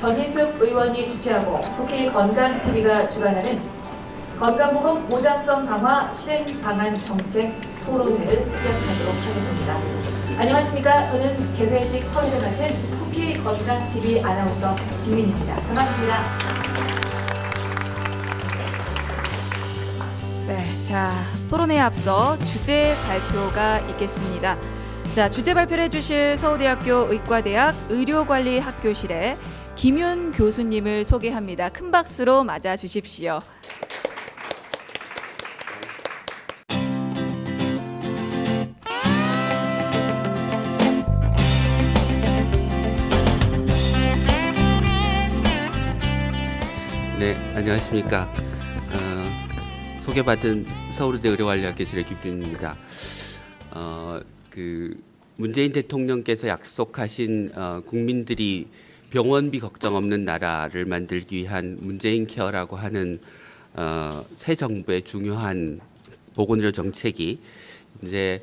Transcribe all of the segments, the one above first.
전인숙 의원이 주최하고 국회 건강TV가 주관하는 건강보험 보장성 강화 실행 방안 정책 토론회를 시작하도록 하겠습니다. 안녕하십니까? 저는 개회식 선임을 맡은 국회 건강TV 아나운서 김민희입니다. 반갑습니다. 네, 자, 토론회에 앞서 주제 발표가 있겠습니다. 자, 주제 발표를 해주실 서울대학교 의과대학 의료관리학교실의 김윤 교수님을 소개합니다. 큰 박수로 맞아 주십시오. 네, 안녕하십니까. 소개받은 서울대 의료관리학교실의 김윤입니다. 문재인 대통령께서 약속하신 국민들이 병원비 걱정 없는 나라를 만들기 위한 문재인 케어라고 하는 새 정부의 중요한 보건의료 정책이 이제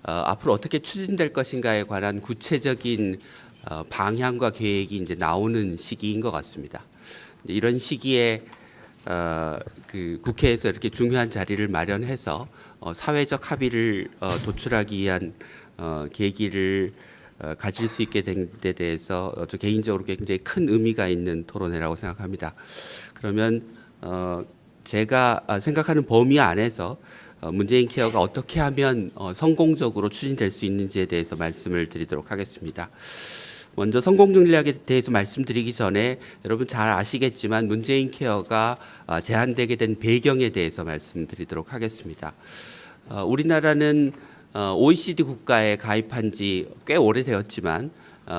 앞으로 어떻게 추진될 것인가에 관한 구체적인 방향과 계획이 이제 나오는 시기인 것 같습니다. 이런 시기에 국회에서 이렇게 중요한 자리를 마련해서 사회적 합의를 도출하기 위한 계기를 가질 수 있게 된 데 대해서 저 개인적으로 굉장히 큰 의미가 있는 토론회라고 생각합니다. 그러면 제가 생각하는 범위 안에서 문재인 케어가 어떻게 하면 성공적으로 추진될 수 있는지에 대해서 말씀을 드리도록 하겠습니다. 먼저 성공 전략에 대해서 말씀드리기 전에 여러분 잘 아시겠지만 문재인 케어가 제한되게 된 배경에 대해서 말씀드리도록 하겠습니다. 우리나라는 OECD 국가에 가입한 지 꽤 오래되었지만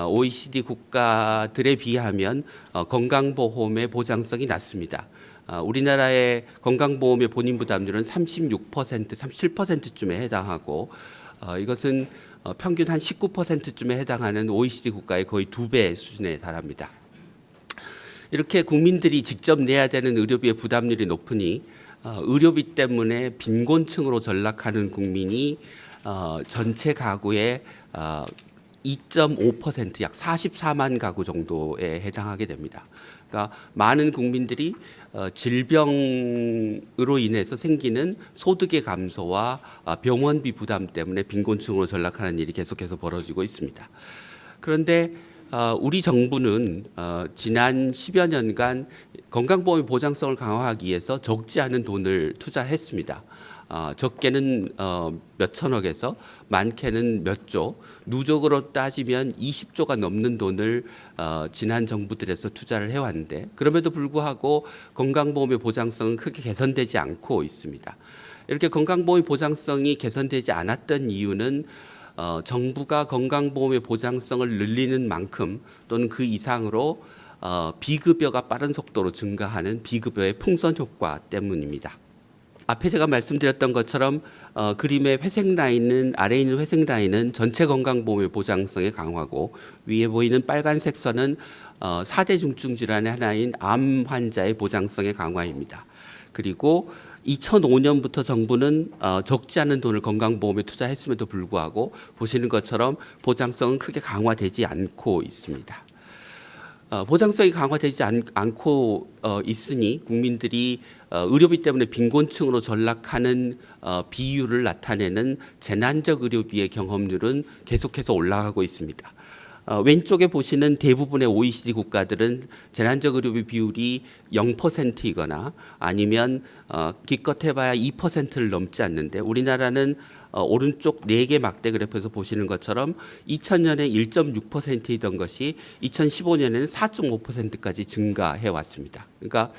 OECD 국가들에 비하면 건강보험의 보장성이 낮습니다. 우리나라의 건강보험의 본인 부담률은 36%, 37%쯤에 해당하고 이것은 평균 한 19%쯤에 해당하는 OECD 국가의 거의 2배 수준에 달합니다. 이렇게 국민들이 직접 내야 되는 의료비의 부담률이 높으니 의료비 때문에 빈곤층으로 전락하는 국민이 전체 가구의 2.5%, 약 44만 가구 정도에 해당하게 됩니다. 그러니까 많은 국민들이 질병으로 인해서 생기는 소득의 감소와 병원비 부담 때문에 빈곤층으로 전락하는 일이 계속해서 벌어지고 있습니다. 그런데 우리 정부는 지난 10여 년간 건강보험의 보장성을 강화하기 위해서 적지 않은 돈을 투자했습니다. 적게는 몇 천억에서 많게는 몇 조, 누적으로 따지면 20조가 넘는 돈을 지난 정부들에서 투자를 해왔는데 그럼에도 불구하고 건강보험의 보장성은 크게 개선되지 않고 있습니다. 이렇게 건강보험의 보장성이 개선되지 않았던 이유는 정부가 건강보험의 보장성을 늘리는 만큼 또는 그 이상으로 비급여가 빠른 속도로 증가하는 비급여의 풍선 효과 때문입니다. 앞에 제가 말씀드렸던 것처럼 그림의 회색 라인은 아래에 있는 회색 라인은 전체 건강보험의 보장성의 강화고 위에 보이는 빨간색 선은 4대 중증 질환의 하나인 암 환자의 보장성의 강화입니다. 그리고 2005년부터 정부는 적지 않은 돈을 건강보험에 투자했음에도 불구하고 보시는 것처럼 보장성은 크게 강화되지 않고 있습니다. 보장성이 강화되지 않고 있으니 국민들이 의료비 때문에 빈곤층으로 전락하는 비율을 나타내는 재난적 의료비의 경험률은 계속해서 올라가고 있습니다. 왼쪽에 보시는 대부분의 OECD 국가들은 재난적 의료비 비율이 0%이거나 아니면 기껏 해봐야 2%를 넘지 않는데 우리나라는 오른쪽 4개 막대 그래프에서 보시는 것처럼 2000년에 1.6%이던 것이 2015년에는 4.5%까지 증가해 왔습니다. 그러니까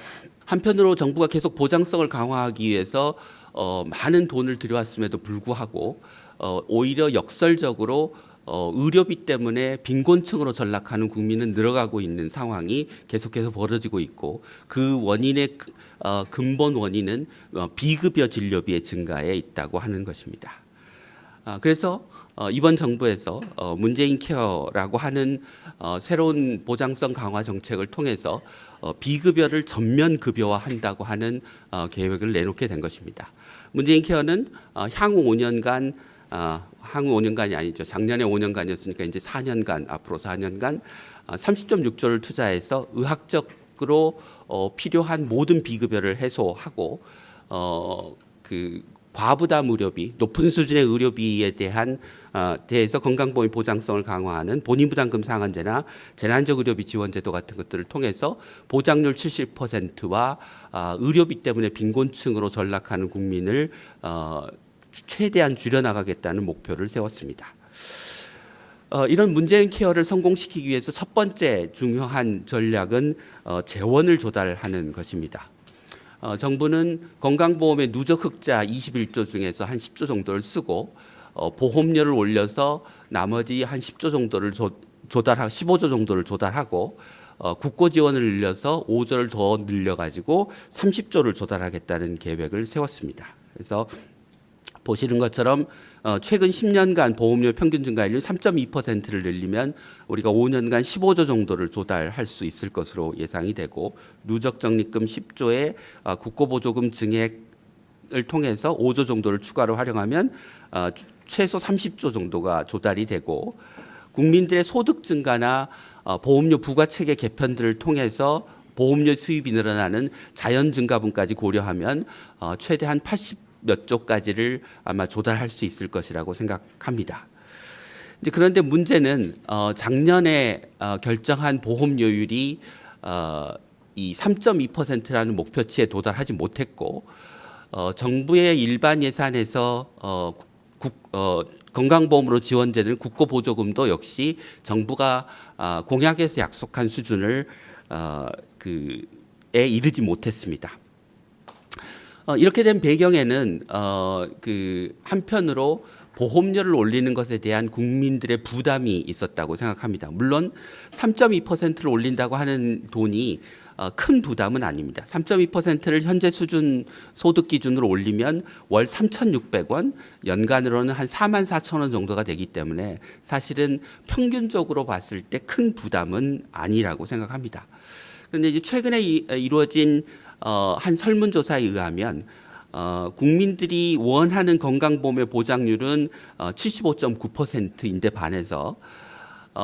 한편으로 정부가 계속 보장성을 강화하기 위해서 많은 돈을 들여왔음에도 불구하고 오히려 역설적으로 의료비 때문에 빈곤층으로 전락하는 국민은 늘어가고 있는 상황이 계속해서 벌어지고 있고 그 원인의 근본 원인은 비급여 진료비의 증가에 있다고 하는 것입니다. 그래서 이번 정부에서 문재인 케어라고 하는 새로운 보장성 강화 정책을 통해서 비급여를 전면 급여화한다고 하는 계획을 내놓게 된 것입니다. 문재인 케어는 향후 5년간 향후 5년간이 아니죠. 작년에 5년간이었으니까 이제 4년간 앞으로 4년간 30.6조를 투자해서 의학적으로 필요한 모든 비급여를 해소하고 그 과부담 의료비, 높은 수준의 의료비에 대해서 건강보험 보장성을 강화하는 본인부담금 상한제나 재난적 의료비 지원제도 같은 것들을 통해서 보장률 70%와 의료비 때문에 빈곤층으로 전락하는 국민을 최대한 줄여나가겠다는 목표를 세웠습니다. 이런 문재인 케어를 성공시키기 위해서 첫 번째 중요한 전략은 재원을 조달하는 것입니다. 정부는 건강보험의 누적 흑자 21조 중에서 한 10조 정도를 쓰고 보험료를 올려서 나머지 한 10조 정도를 15조 정도를 조달하고 국고 지원을 늘려서 5조를 더 늘려가지고 30조를 조달하겠다는 계획을 세웠습니다. 그래서 보시는 것처럼 최근 10년간 보험료 평균 증가율 3.2%를 늘리면 우리가 5년간 15조 정도를 조달할 수 있을 것으로 예상이 되고 누적 적립금 10조에 국고보조금 증액을 통해서 5조 정도를 추가로 활용하면 최소 30조 정도가 조달이 되고 국민들의 소득 증가나 보험료 부과체계 개편들을 통해서 보험료 수입이 늘어나는 자연 증가분까지 고려하면 최대한 80몇 조까지를 아마 조달할 수 있을 것이라고 생각합니다. 이제 그런데 문제는 작년에 결정한 보험료율이 이 3.2%라는 목표치에 도달하지 못했고 정부의 일반 예산에서 건강보험으로 지원되는 국고보조금도 역시 정부가 공약에서 약속한 수준을 에 이르지 못했습니다. 이렇게 된 배경에는 한편으로 보험료를 올리는 것에 대한 국민들의 부담이 있었다고 생각합니다. 물론 3.2%를 올린다고 하는 돈이 큰 부담은 아닙니다. 3.2%를 현재 수준 소득 기준으로 올리면 월 3,600원, 연간으로는 한 44,000원 정도가 되기 때문에 사실은 평균적으로 봤을 때 큰 부담은 아니라고 생각합니다. 그런데 이제 최근에 이루어진 한 설문조사에 의하면 국민들이 원하는 건강보험의 보장률은 75.9%인데 반해서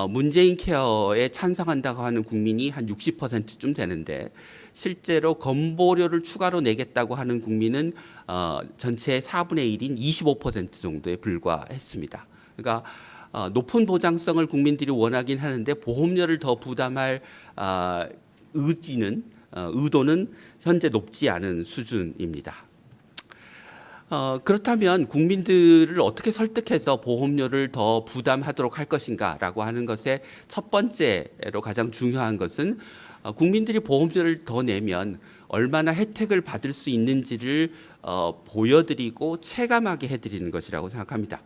문재인 케어에 찬성한다고 하는 국민이 한 60%쯤 되는데 실제로 건보료를 추가로 내겠다고 하는 국민은 전체의 4분의 1인 25% 정도에 불과했습니다. 그러니까 높은 보장성을 국민들이 원하긴 하는데 보험료를 더 부담할 의도는 현재 높지 않은 수준입니다. 그렇다면 국민들을 어떻게 설득해서 보험료를 더 부담하도록 할 것인가라고 하는 것의 첫 번째로 가장 중요한 것은 국민들이 보험료를 더 내면 얼마나 혜택을 받을 수 있는지를 보여드리고 체감하게 해드리는 것이라고 생각합니다.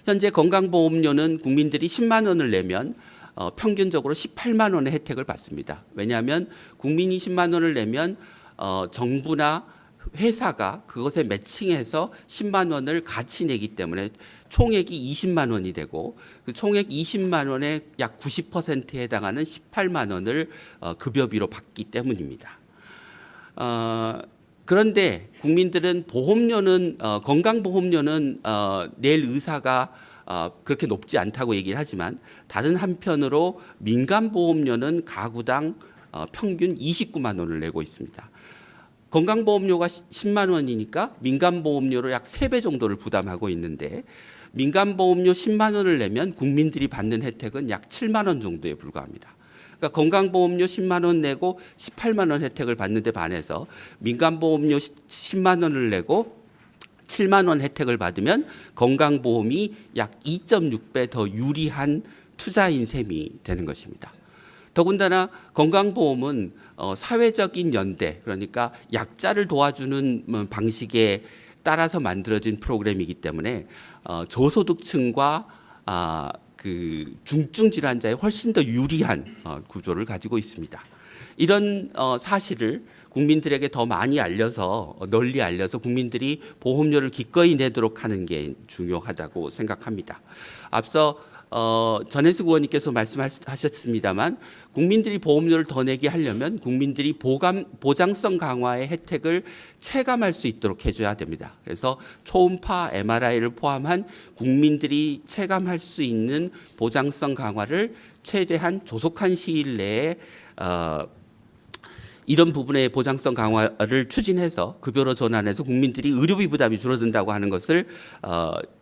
현재 건강보험료는 국민들이 10만 원을 내면 평균적으로 18만 원의 혜택을 받습니다. 왜냐하면 국민이 10만 원을 내면 정부나 회사가 그것에 매칭해서 10만 원을 같이 내기 때문에 총액이 20만 원이 되고 그 총액 20만 원의 약 90%에 해당하는 18만 원을 급여비로 받기 때문입니다. 그런데 국민들은 보험료는 건강보험료는 낼 의사가 그렇게 높지 않다고 얘기를 하지만 다른 한편으로 민간보험료는 가구당 평균 29만 원을 내고 있습니다. 건강보험료가 10만 원이니까 민간보험료로 약 3배 정도를 부담하고 있는데 민간보험료 10만 원을 내면 국민들이 받는 혜택은 약 7만 원 정도에 불과합니다. 그러니까 건강보험료 10만 원 내고 18만 원 혜택을 받는 데 반해서 민간보험료 10만 원을 내고 7만 원 혜택을 받으면 건강보험이 약 2.6배 더 유리한 투자인 셈이 되는 것입니다. 더군다나 건강보험은 사회적인 연대, 그러니까 약자를 도와주는 방식에 따라서 만들어진 프로그램이기 때문에 저소득층과 그 중증 질환자에 훨씬 더 유리한 구조를 가지고 있습니다. 이런 사실을 국민들에게 더 많이 알려서 널리 알려서 국민들이 보험료를 기꺼이 내도록 하는 게 중요하다고 생각합니다. 앞서 전혜숙 의원님께서 말씀하셨습니다만 국민들이 보험료를 더 내게 하려면 국민들이 보장성 강화의 혜택을 체감할 수 있도록 해줘야 됩니다. 그래서 초음파 MRI를 포함한 국민들이 체감할 수 있는 보장성 강화를 최대한 조속한 시일 내에 이런 부분의 보장성 강화를 추진해서 급여로 전환해서 국민들이 의료비 부담이 줄어든다고 하는 것을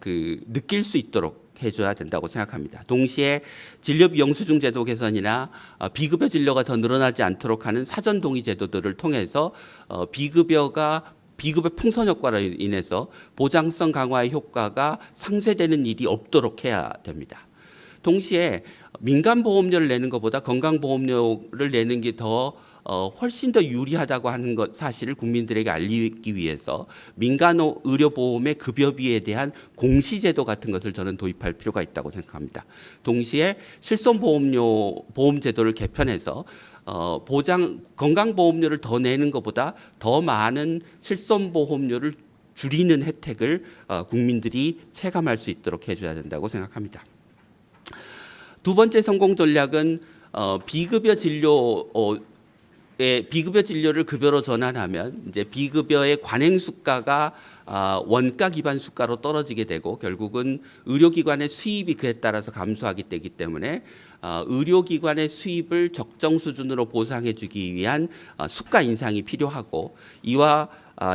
느낄 수 있도록 해줘야 된다고 생각합니다. 동시에 진료비 영수증 제도 개선이나 비급여 진료가 더 늘어나지 않도록 하는 사전 동의 제도들을 통해서 비급여 풍선 효과로 인해서 보장성 강화의 효과가 상쇄되는 일이 없도록 해야 됩니다. 동시에 민간 보험료를 내는 것보다 건강 보험료를 내는 게 훨씬 더 유리하다고 하는 것 사실을 국민들에게 알리기 위해서 민간 의료보험의 급여비에 대한 공시제도 같은 것을 저는 도입할 필요가 있다고 생각합니다. 동시에 실손보험료 보험제도를 개편해서 건강보험료를 더 내는 것보다 더 많은 실손보험료를 줄이는 혜택을 국민들이 체감할 수 있도록 해줘야 된다고 생각합니다. 두 번째 성공 전략은 비급여 진료를 급여로 전환하면 이제 비급여의 관행 수가가 원가 기반 수가로 떨어지게 되고 결국은 의료기관의 수입이 그에 따라서 감소하기 때문에 의료기관의 수입을 적정 수준으로 보상해주기 위한 수가 인상이 필요하고 이와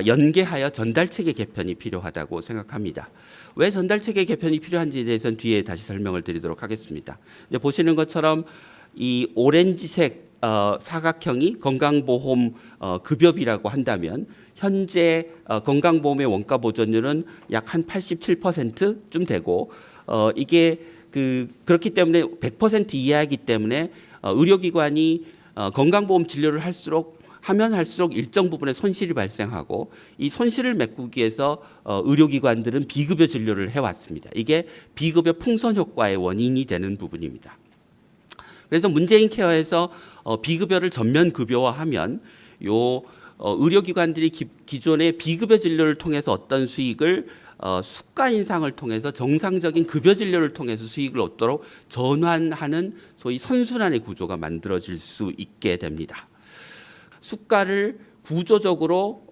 연계하여 전달체계 개편이 필요하다고 생각합니다. 왜 전달체계 개편이 필요한지에 대해서는 뒤에 다시 설명을 드리도록 하겠습니다. 이제 보시는 것처럼 이 오렌지색 사각형이 건강보험 급여비라고 한다면 현재 건강보험의 원가 보존율은 약 한 87%쯤 되고 이게 그렇기 때문에 100% 이하이기 때문에 의료기관이 건강보험 진료를 할수록 일정 부분의 손실이 발생하고 이 손실을 메꾸기 위해서 의료기관들은 비급여 진료를 해왔습니다. 이게 비급여 풍선 효과의 원인이 되는 부분입니다. 그래서 문재인 케어에서 비급여를 전면 급여화하면 의료기관들이 기존의 비급여 진료를 통해서 어떤 수익을 수가 인상을 통해서 정상적인 급여 진료를 통해서 수익을 얻도록 전환하는 소위 선순환의 구조가 만들어질 수 있게 됩니다. 수가를 구조적으로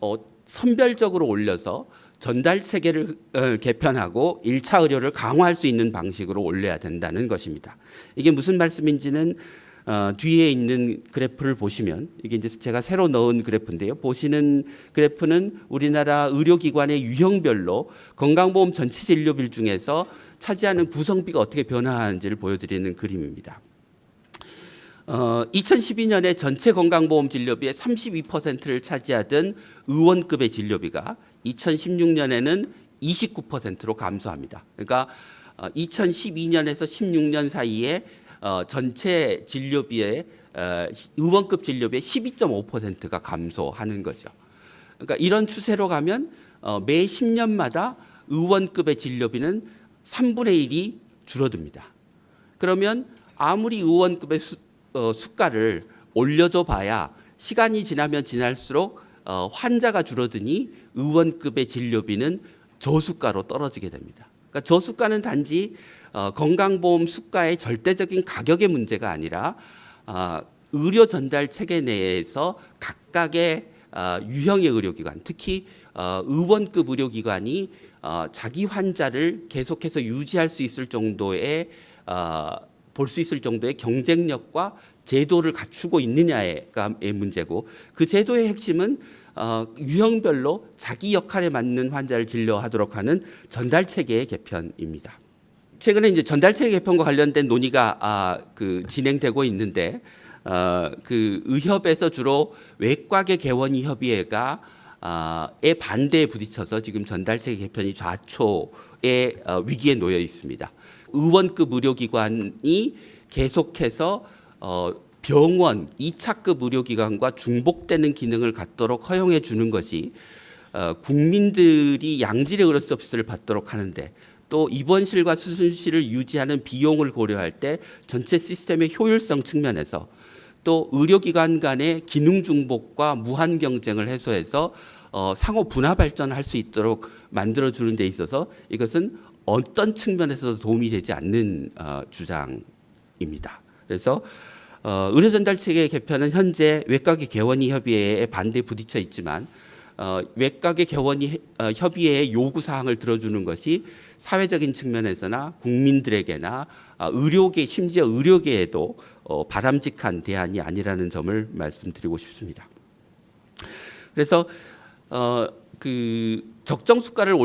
선별적으로 올려서 전달 체계를 개편하고 1차 의료를 강화할 수 있는 방식으로 올려야 된다는 것입니다. 이게 무슨 말씀인지는 뒤에 있는 그래프를 보시면 이게 이제 제가 새로 넣은 그래프인데요. 보시는 그래프는 우리나라 의료기관의 유형별로 건강보험 전체 진료비 중에서 차지하는 구성비가 어떻게 변화하는지를 보여드리는 그림입니다. 2012년에 전체 건강보험 진료비의 32%를 차지하던 의원급의 진료비가 2016년에는 29%로 감소합니다. 그러니까 2012년에서 16년 사이에 전체 진료비의 의원급 진료비의 12.5%가 감소하는 거죠. 그러니까 이런 추세로 가면 매 10년마다 의원급의 진료비는 3분의 1이 줄어듭니다. 그러면 아무리 의원급의 수가를 올려줘 봐야 시간이 지나면 지날수록 환자가 줄어드니 의원급의 진료비는 저수가로 떨어지게 됩니다. 그러니까 저수가는 단지 건강보험 수가의 절대적인 가격의 문제가 아니라 의료 전달 체계 내에서 각각의 유형의 의료기관, 특히 의원급 의료기관이 자기 환자를 계속해서 유지할 수 있을 정도의 볼 수 있을 정도의 경쟁력과 제도를 갖추고 있느냐의 문제고 그 제도의 핵심은 유형별로 자기 역할에 맞는 환자를 진료하도록 하는 전달 체계의 개편입니다. 최근에 이제 전달 체계 개편과 관련된 논의가 진행되고 있는데 의협에서 주로 외과계 개원의 협의회가 의 반대에 부딪혀서 지금 전달 체계 개편이 좌초의 위기에 놓여 있습니다. 의원급 의료기관이 계속해서 병원 2차급 의료기관과 중복되는 기능을 갖도록 허용해 주는 것이 국민들이 양질의 의료 서비스를 받도록 하는데 또 입원실과 수술실을 유지하는 비용을 고려할 때 전체 시스템의 효율성 측면에서 또 의료기관 간의 기능 중복과 무한 경쟁을 해소해서 상호 분화 발전할 수 있도록 만들어주는 데 있어서 이것은 어떤 측면에서도 도움이 되지 않는 주장입니다. 그래서 의료전달체계 개편은 현재 외과계 개원이 협의회의 반대에 부딪혀 있지만 외과계 개원이 협의회의 요구 사항을 들어주는 것이 사회적인 측면에서나 국민들에게나 의료계 심지어 의료계에도 바람직한 대안이 아니라는 점을 말씀드리고 싶습니다. 그래서 그 적정 수가를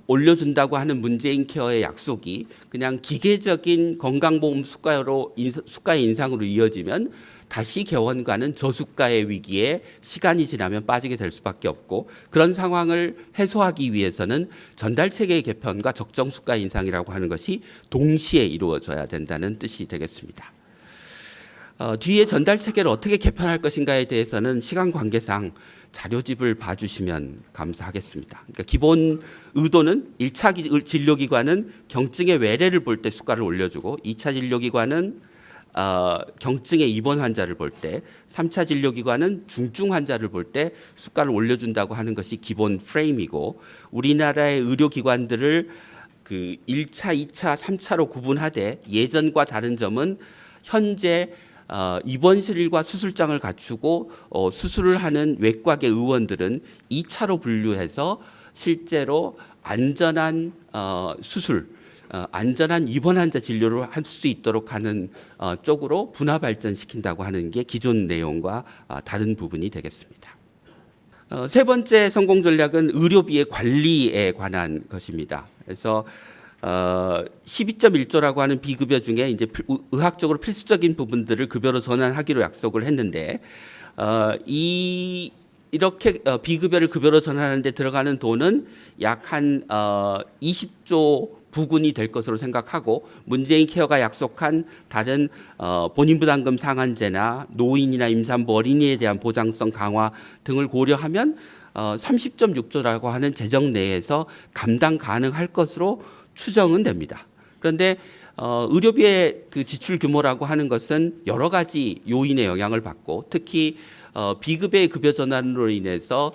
올려준다고 하는 문재인 케어의 약속이 그냥 기계적인 건강보험 수가의 인상으로 이어지면 다시 개원과는 저수가의 위기에 시간이 지나면 빠지게 될 수밖에 없고, 그런 상황을 해소하기 위해서는 전달체계의 개편과 적정 수가 인상이라고 하는 것이 동시에 이루어져야 된다는 뜻이 되겠습니다. 뒤에 전달체계를 어떻게 개편할 것인가에 대해서는 시간 관계상 자료집을 봐주시면 감사하겠습니다. 그러니까 기본 의도는 1차 진료기관은 경증의 외래를 볼 때 수가를 올려주고, 2차 진료기관은 경증의 입원 환자를 볼 때, 3차 진료기관은 중증 환자를 볼 때 수가를 올려준다고 하는 것이 기본 프레임이고, 우리나라의 의료기관들을 그 1차, 2차, 3차로 구분하되 예전과 다른 점은 현재 입원실과 수술장을 갖추고 수술을 하는 외과계 의원들은 2차로 분류해서 실제로 안전한 수술, 안전한 입원 환자 진료를 할 수 있도록 하는 쪽으로 분화 발전시킨다고 하는 게 기존 내용과 다른 부분이 되겠습니다. 세 번째 성공 전략은 의료비의 관리에 관한 것입니다. 그래서 12.1조라고 하는 비급여 중에 이제 의학적으로 필수적인 부분들을 급여로 전환하기로 약속을 했는데, 이렇게 비급여를 급여로 전환하는 데 들어가는 돈은 약 한 20조 부근이 될 것으로 생각하고, 문재인 케어가 약속한 다른 본인부담금 상한제나 노인이나 임산부 어린이에 대한 보장성 강화 등을 고려하면 30.6조라고 하는 재정 내에서 감당 가능할 것으로 추정은 됩니다. 그런데 의료비의 그 지출 규모라고 하는 것은 여러 가지 요인의 영향을 받고, 특히 비급여의 급여 전환으로 인해서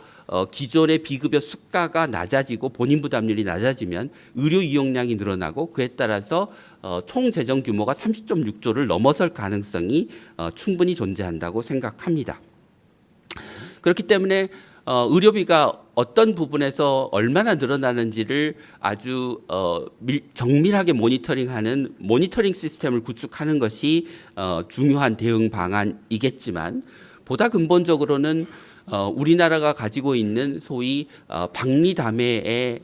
기존의 비급여 수가가 낮아지고 본인 부담률이 낮아지면 의료 이용량이 늘어나고, 그에 따라서 총 재정 규모가 30.6조를 넘어설 가능성이 충분히 존재한다고 생각합니다. 그렇기 때문에 의료비가 어떤 부분에서 얼마나 늘어나는지를 아주 정밀하게 모니터링하는 모니터링 시스템을 구축하는 것이 중요한 대응 방안이겠지만, 보다 근본적으로는 우리나라가 가지고 있는 소위 박리담회의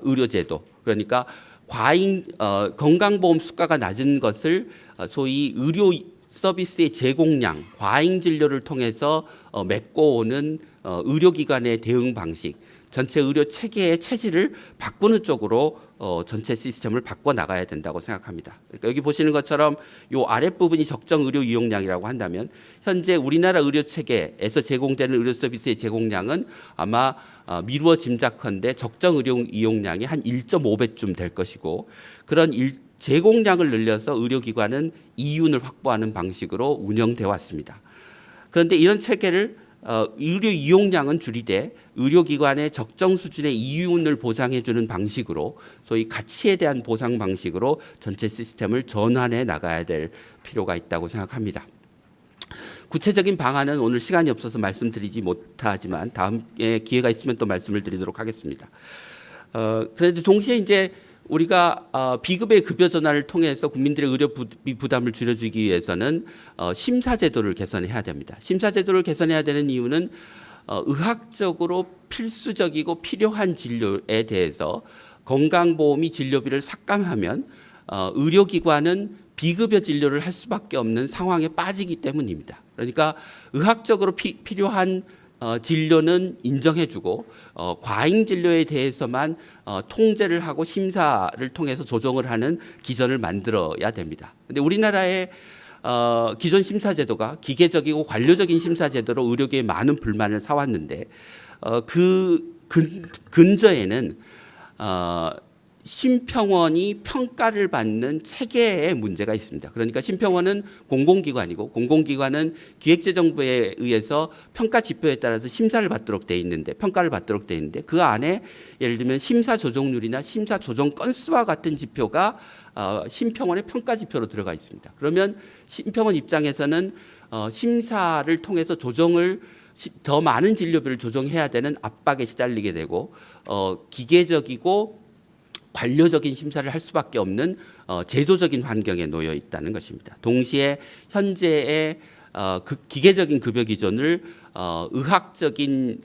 의료제도, 그러니까 건강보험 수가가 낮은 것을 소위 의료 서비스의 제공량, 과잉 진료를 통해서 메꿔오는 의료기관의 대응 방식, 전체 의료 체계의 체질을 바꾸는 쪽으로 전체 시스템을 바꿔 나가야 된다고 생각합니다. 그러니까 여기 보시는 것처럼 이 아랫부분이 적정 의료 이용량이라고 한다면, 현재 우리나라 의료 체계에서 제공되는 의료 서비스의 제공량은 아마 미루어 짐작컨대 적정 의료 이용량이 한 1.5배쯤 될 것이고, 그런 제공량을 늘려서 의료기관은 이윤을 확보하는 방식으로 운영되어 왔습니다. 그런데 이런 체계를 의료 이용량은 줄이되 의료기관의 적정 수준의 이윤을 보장해주는 방식으로, 소위 가치에 대한 보상 방식으로 전체 시스템을 전환해 나가야 될 필요가 있다고 생각합니다. 구체적인 방안은 오늘 시간이 없어서 말씀드리지 못하지만 다음에 기회가 있으면 또 말씀을 드리도록 하겠습니다. 그런데 동시에 이제 우리가 비급여의 급여 전환을 통해서 국민들의 의료비 부담을 줄여주기 위해서는 심사제도를 개선해야 됩니다. 심사제도를 개선해야 되는 이유는 의학적으로 필수적이고 필요한 진료에 대해서 건강보험이 진료비를 삭감하면 의료기관은 비급여 진료를 할 수밖에 없는 상황에 빠지기 때문입니다. 그러니까 의학적으로 필요한 진료는 인정해주고 과잉 진료에 대해서만 통제를 하고 심사를 통해서 조정을 하는 기전을 만들어야 됩니다. 그런데 우리나라의 기존 심사제도가 기계적이고 관료적인 심사제도로 의료계에 많은 불만을 사왔는데, 그 근저에는 심평원이 평가를 받는 체계에 문제가 있습니다. 그러니까 심평원은 공공기관이고 공공기관은 기획재정부에 의해서 평가 지표에 따라서 심사를 받도록 돼 있는데 평가를 받도록 돼 있는데 그 안에 예를 들면 심사 조정률이나 심사 조정 건수와 같은 지표가 심평원의 평가 지표로 들어가 있습니다. 그러면 심평원 입장에서는 심사를 통해서 조정을 더 많은 진료비를 조정해야 되는 압박에 시달리게 되고 기계적이고 관료적인 심사를 할 수밖에 없는 제도적인 환경에 놓여 있다는 것입니다. 동시에 현재의 기계적인 급여 기준을 의학적인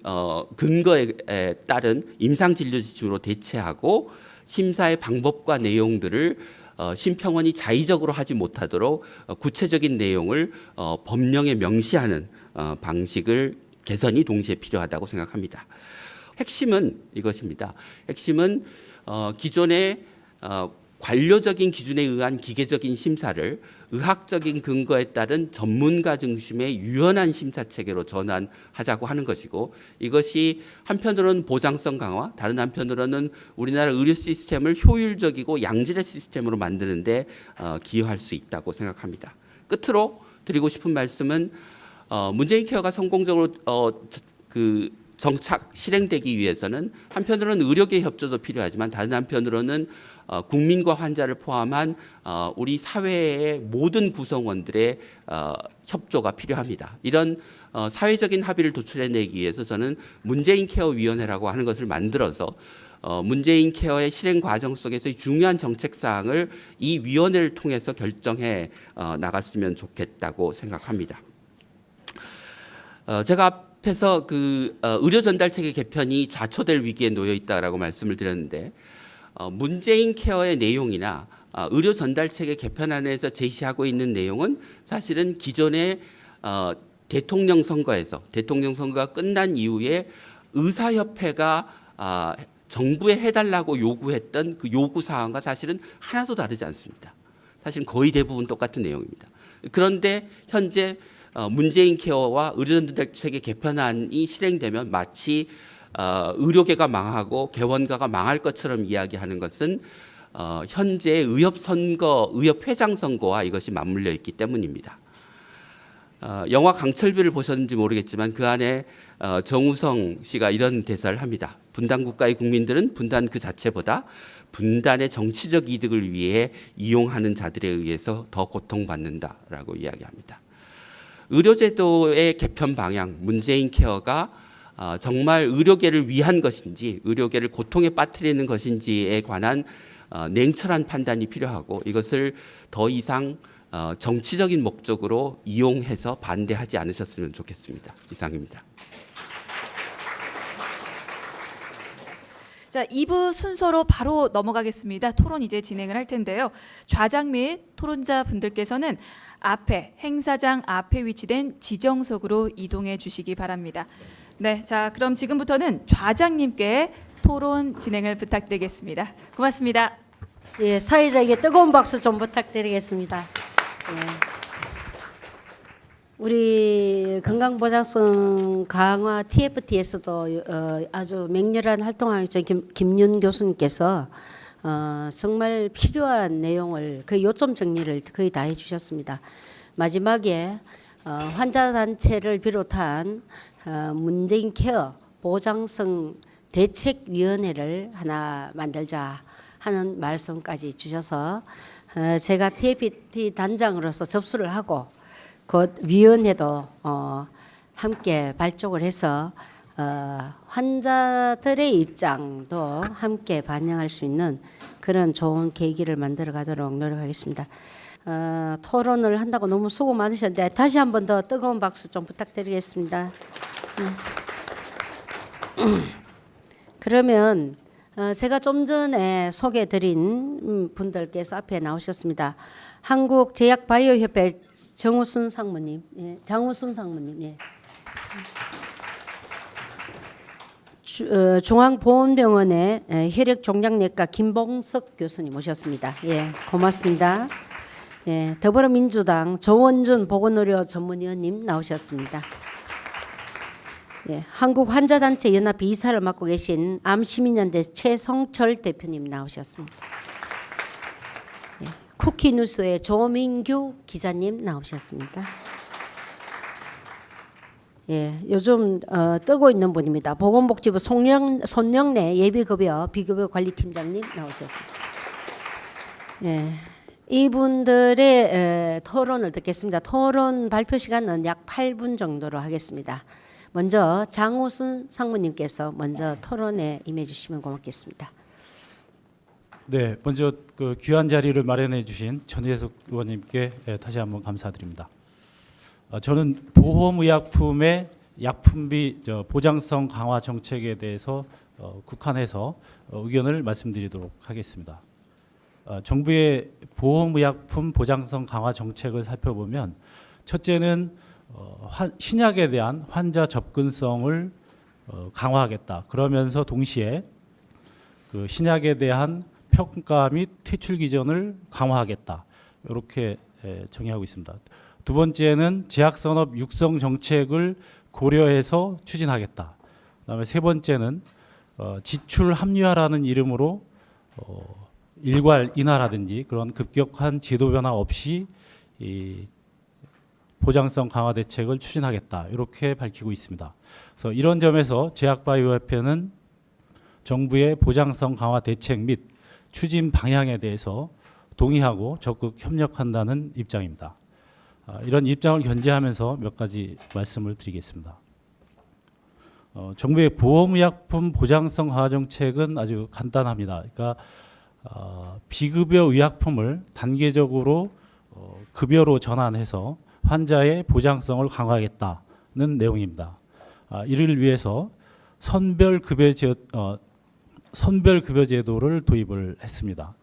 근거에 따른 임상 진료 지침으로 대체하고 심사의 방법과 내용들을 심평원이 자의적으로 하지 못하도록 구체적인 내용을 법령에 명시하는 방식을 개선이 동시에 필요하다고 생각합니다. 핵심은 이것입니다. 핵심은 기존의 관료적인 기준에 의한 기계적인 심사를 의학적인 근거에 따른 전문가 중심의 유연한 심사 체계로 전환하자고 하는 것이고 이것이 한편으로는 보장성 강화, 다른 한편으로는 우리나라 의료 시스템을 효율적이고 양질의 시스템으로 만드는데 기여할 수 있다고 생각합니다. 끝으로 드리고 싶은 말씀은 문재인 케어가 성공적으로 정착 실행되기 위해서는 한편으로는 의료계 협조도 필요하지만 다른 한편으로는 국민과 환자를 포함한 우리 사회의 모든 구성원들의 협조가 필요합니다. 이런 사회적인 합의를 도출해내기 위해서 저는 문재인 케어 위원회라고 하는 것을 만들어서 문재인 케어의 실행 과정 속에서의 중요한 정책 사항을 이 위원회를 통해서 결정해 나갔으면 좋겠다고 생각합니다. 제가 앞에서 의료 전달 체계 개편이 좌초될 위기에 놓여 있다라고 말씀을 드렸는데 문재인 케어의 내용이나 의료 전달 체계 개편안에서 제시하고 있는 내용은 사실은 기존의 대통령 선거가 끝난 이후에 의사협회가 정부에 해달라고 요구했던 그 요구 사항과 사실은 하나도 다르지 않습니다. 사실 거의 대부분 똑같은 내용입니다. 그런데 현재 문재인 케어와 의료전달 체계 개편안이 실행되면 마치 의료계가 망하고 개원가가 망할 것처럼 이야기하는 것은 현재 의협회장 선거와 이것이 맞물려 있기 때문입니다. 영화 강철비를 보셨는지 모르겠지만 그 안에 정우성 씨가 이런 대사를 합니다. 분단 국가의 국민들은 분단 그 자체보다 분단의 정치적 이득을 위해 이용하는 자들에 의해서 더 고통받는다라고 이야기합니다. 의료제도의 개편 방향, 문재인 케어가 정말 의료계를 위한 것인지 의료계를 고통에 빠뜨리는 것인지에 관한 냉철한 판단이 필요하고 이것을 더 이상 정치적인 목적으로 이용해서 반대하지 않으셨으면 좋겠습니다. 이상입니다. 자, 2부 순서로 바로 넘어가겠습니다. 토론 이제 진행을 할 텐데요. 좌장 및 토론자 분들께서는 앞에 행사장 앞에 위치된 지정석으로 이동해 주시기 바랍니다. 네, 자 그럼 지금부터는 좌장님께 토론 진행을 부탁드리겠습니다. 고맙습니다. 예, 사회자에게 뜨거운 박수 좀 부탁드리겠습니다. 예. 우리 건강보장성 강화 TFT에서도 아주 맹렬한 활동을 하신 김윤 교수님께서 정말 필요한 내용을 그 요점 정리를 거의 다 해주셨습니다. 마지막에 환자단체를 비롯한 문재인 케어 보장성 대책위원회를 하나 만들자 하는 말씀까지 주셔서 제가 TFT 단장으로서 접수를 하고 곧 위원회도 함께 발족을 해서 환자들의 입장도 함께 반영할 수 있는 그런 좋은 계기를 만들어 가도록 노력하겠습니다. 토론을 한다고 너무 수고 많으셨는데 다시 한 번 더 뜨거운 박수 좀 부탁드리겠습니다. 그러면 제가 좀 전에 소개드린 분들께서 앞에 나오셨습니다. 한국제약바이오협회 정우순 상무님, 예, 장우순 상무님, 예. 중앙보건병원의 혈액종양내과 김봉석 교수님 모셨습니다. 예, 고맙습니다. 예, 더불어민주당 조원준 보건의료 전문위원님 나오셨습니다. 예, 한국환자단체 연합회 이사를 맡고 계신 암시민연대 최성철 대표님 나오셨습니다. 예, 쿠키뉴스의 조민규 기자님 나오셨습니다. 예, 요즘 뜨고 있는 분입니다. 보건복지부 손영래 예비급여 비급여 관리팀장님 나오셨습니다. 예, 이분들의 토론을 듣겠습니다. 토론 발표 시간은 약 8분 정도로 하겠습니다. 먼저 장우순 상무님께서 먼저 토론에 임해 주시면 고맙겠습니다. 네, 먼저 그 귀한 자리를 마련해 주신 전혜숙 의원님께 다시 한번 감사드립니다. 저는 보험의약품의 약품비 보장성 강화 정책에 대해서 국한해서 의견을 말씀드리도록 하겠습니다. 정부의 보험의약품 보장성 강화 정책을 살펴보면 첫째는 신약에 대한 환자 접근성을 강화하겠다. 그러면서 동시에 그 신약에 대한 평가 및 퇴출 기준을 강화하겠다. 이렇게 정의하고 있습니다. 두 번째는 제약산업 육성 정책을 고려해서 추진하겠다. 그다음에 세 번째는 지출 합리화라는 이름으로 일괄 인하라든지 그런 급격한 제도 변화 없이 이 보장성 강화 대책을 추진하겠다. 이렇게 밝히고 있습니다. 그래서 이런 점에서 제약바이오협회는 정부의 보장성 강화 대책 및 추진 방향에 대해서 동의하고 적극 협력한다는 입장입니다. 이런 입장을 견지하면서 몇 가지 말씀을 드리겠습니다. 정부의 보험의약품 보장성 강화 정책은 아주 간단합니다. 그러니까 비급여 의약품을 단계적으로 급여로 전환해서 환자의 보장성을 강화하겠다는 내용입니다. 이를 위해서 선별급여 제도를 도입을 했습니다.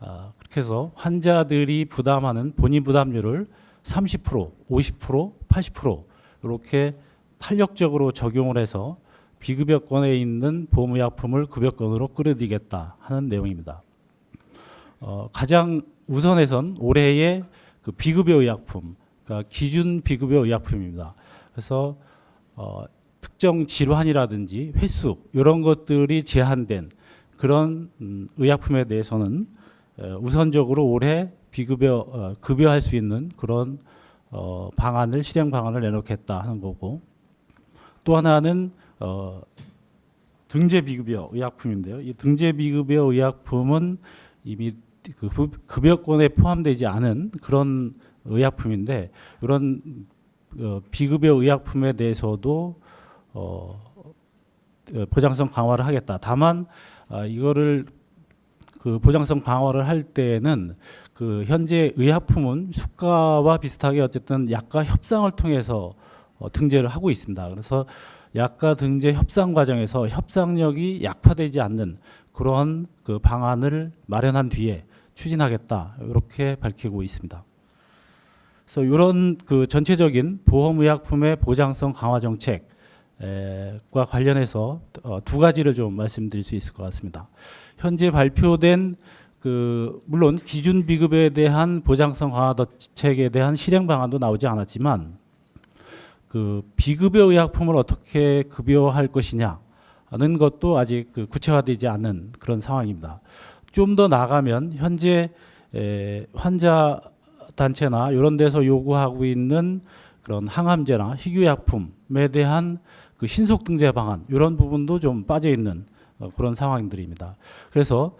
그렇게 해서 환자들이 부담하는 본인 부담률을 30%, 50%, 80% 이렇게 탄력적으로 적용을 해서 비급여권에 있는 보험의약품을 급여권으로 끌어들이겠다 하는 내용입니다. 가장 우선에선 올해의 그 비급여 의약품, 그러니까 기준 비급여 의약품입니다. 그래서 특정 질환이라든지 횟수 이런 것들이 제한된 그런 의약품에 대해서는 우선적으로 올해 비급여 급여할 수 있는 그런 방안을 실행 방안을 내놓겠다 하는 거고, 또 하나는 등재 비급여 의약품인데요. 이 등재 비급여 의약품은 이미 그 급여권에 포함되지 않은 그런 의약품인데, 이런 비급여 의약품에 대해서도 보장성 강화를 하겠다. 다만 이거를 그 보장성 강화를 할 때에는 그 현재 의약품은 수가와 비슷하게 어쨌든 약가 협상을 통해서 등재를 하고 있습니다. 그래서 약가 등재 협상 과정에서 협상력이 약화되지 않는 그런 그 방안을 마련한 뒤에 추진하겠다, 이렇게 밝히고 있습니다. 그래서 이런 그 전체적인 보험의약품의 보장성 강화 정책과 관련해서 두 가지를 좀 말씀드릴 수 있을 것 같습니다. 현재 발표된 그 물론 기준 비급여에 대한 보장성 강화 대책에 대한 실행 방안도 나오지 않았지만, 그 비급여 의약품을 어떻게 급여할 것이냐는 것도 아직 그 구체화되지 않은 그런 상황입니다. 좀 더 나아가면 현재 환자 단체나 이런 데서 요구하고 있는 그런 항암제나 희귀약품에 대한 그 신속 등재 방안, 이런 부분도 좀 빠져 있는 그런 상황들입니다. 그래서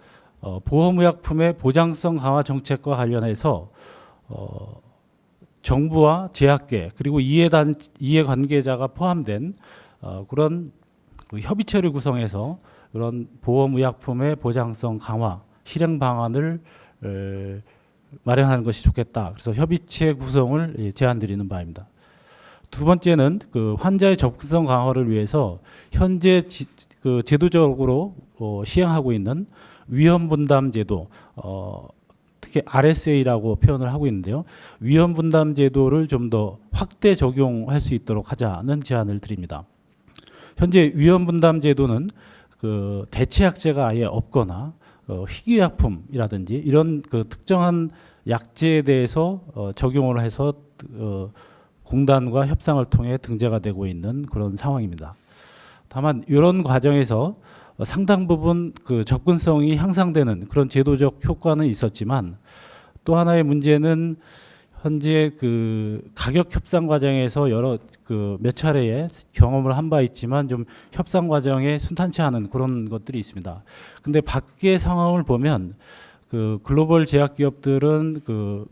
보험의약품의 보장성 강화 정책과 관련해서 정부와 제약계 그리고 이해관계자가 포함된 그런 그 협의체를 구성해서 그런 보험의약품의 보장성 강화 실행 방안을 마련하는 것이 좋겠다. 그래서 협의체 구성을 제안드리는 바입니다. 두 번째는 그 환자의 접근성 강화를 위해서 현재 그 제도적으로 시행하고 있는 위험 분담 제도, 특히 RSA라고 표현을 하고 있는데요. 위험 분담 제도를 좀 더 확대 적용할 수 있도록 하자는 제안을 드립니다. 현재 위험 분담 제도는 그 대체약제가 아예 없거나 희귀약품이라든지 이런 그 특정한 약제에 대해서 적용을 해서 공단과 협상을 통해 등재가 되고 있는 그런 상황입니다. 다만 이런 과정에서 상당 부분 그 접근성이 향상되는 그런 제도적 효과는 있었지만 또 하나의 문제는 현재 그 가격 협상 과정에서 여러 그 몇 차례의 경험을 한 바 있지만 좀 협상 과정에 순탄치 않은 그런 것들이 있습니다. 근데 밖의 상황을 보면 그 글로벌 제약 기업들은 그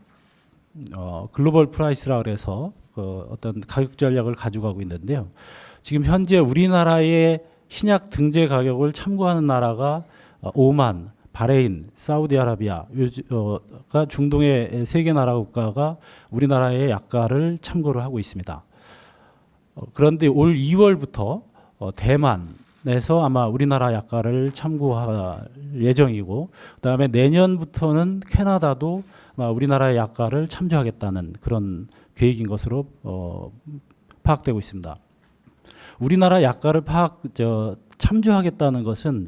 글로벌 프라이스라 그래서 그 어떤 가격 전략을 가져가고 있는데요. 지금 현재 우리나라의 신약 등재 가격을 참고하는 나라가 오만, 바레인, 사우디아라비아가 중동의 세 개 나라 국가가 우리나라의 약가를 참고를 하고 있습니다. 그런데 올 2월부터 대만에서 아마 우리나라 약가를 참고할 예정이고, 그다음에 내년부터는 캐나다도 아마 우리나라의 약가를 참조하겠다는 그런 계획인 것으로 파악되고 있습니다. 우리나라 약가를 참조하겠다는 것은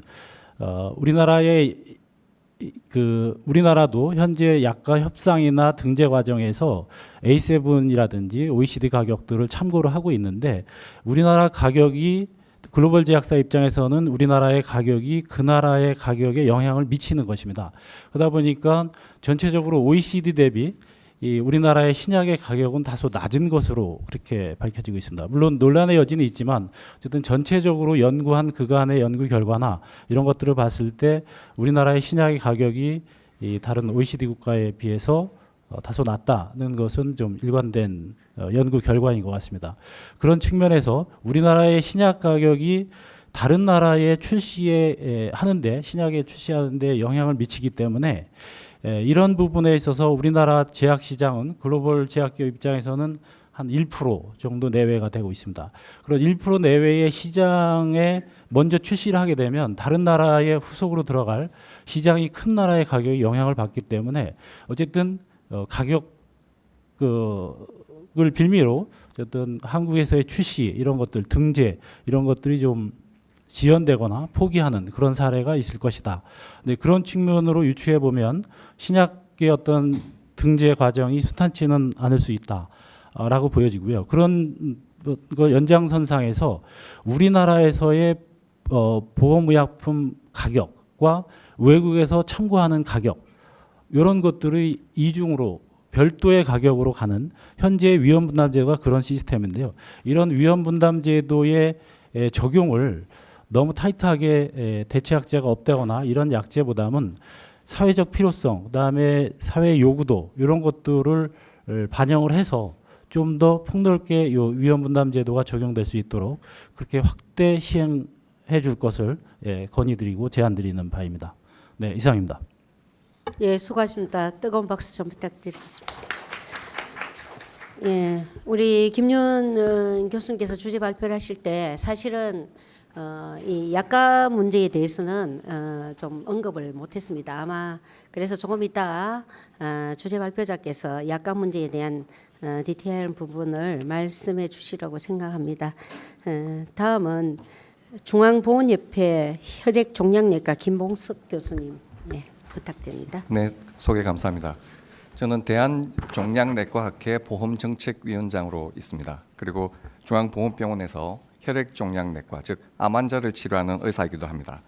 우리나라도 현재 약가 협상이나 등재 과정에서 A7이라든지 OECD 가격들을 참고를 하고 있는데, 우리나라 가격이 글로벌 제약사 입장에서는 우리나라의 가격이 그 나라의 가격에 영향을 미치는 것입니다. 그러다 보니까 전체적으로 OECD 대비 이 우리나라의 신약의 가격은 다소 낮은 것으로 그렇게 밝혀지고 있습니다. 물론 논란의 여지는 있지만 어쨌든 전체적으로 연구한 그간의 연구 결과나 이런 것들을 봤을 때 우리나라의 신약의 가격이 이 다른 OECD 국가에 비해서 다소 낮다는 것은 좀 일관된 연구 결과인 것 같습니다. 그런 측면에서 우리나라의 신약 가격이 다른 나라에 하는데 신약에 출시하는데 영향을 미치기 때문에 이런 부분에 있어서 우리나라 제약 시장은 글로벌 제약기업 입장에서는 한 1% 정도 내외가 되고 있습니다. 그런 1% 내외의 시장에 먼저 출시를 하게 되면 다른 나라의 후속으로 들어갈 시장이 큰 나라의 가격이 영향을 받기 때문에 어쨌든 가격을 빌미로 어쨌든 한국에서의 출시 이런 것들, 등재 이런 것들이 좀 지연되거나 포기하는 그런 사례가 있을 것이다. 네, 그런 측면으로 유추해 보면 신약의 어떤 등재 과정이 순탄치는 않을 수 있다라고 보여지고요. 그런 연장선상에서 우리나라에서의 보험의약품 가격과 외국에서 참고하는 가격 이런 것들의 이중으로 별도의 가격으로 가는 현재 위험분담제도가 그런 시스템인데요. 이런 위험분담제도의 적용을 너무 타이트하게 대체약제가 없다거나 이런 약제보다는 사회적 필요성, 그다음에 사회 요구도 이런 것들을 반영을 해서 좀 더 폭넓게 이 위험분담제도가 적용될 수 있도록 그렇게 확대 시행해 줄 것을 건의드리고 제안드리는 바입니다. 네, 이상입니다. 예, 수고하십니다. 뜨거운 박수 좀 부탁드리겠습니다. 예, 우리 김윤 교수님께서 주제 발표를 하실 때 사실은 이 약가 문제에 대해서는 좀 언급을 못했습니다. 아마 그래서 조금 이따 주제 발표자께서 약가 문제에 대한 디테일한 부분을 말씀해 주시라고 생각합니다. 다음은 중앙보건협회 혈액종양내과 김봉석 교수님 부탁드립니다. 네, 소개 감사합니다. 저는 대한종양내과학회 보험정책위원장으로 있습니다. 그리고 중앙보건병원에서 혈액종양내과, 즉 암 환자를 치료하는 의사이기도 합니다.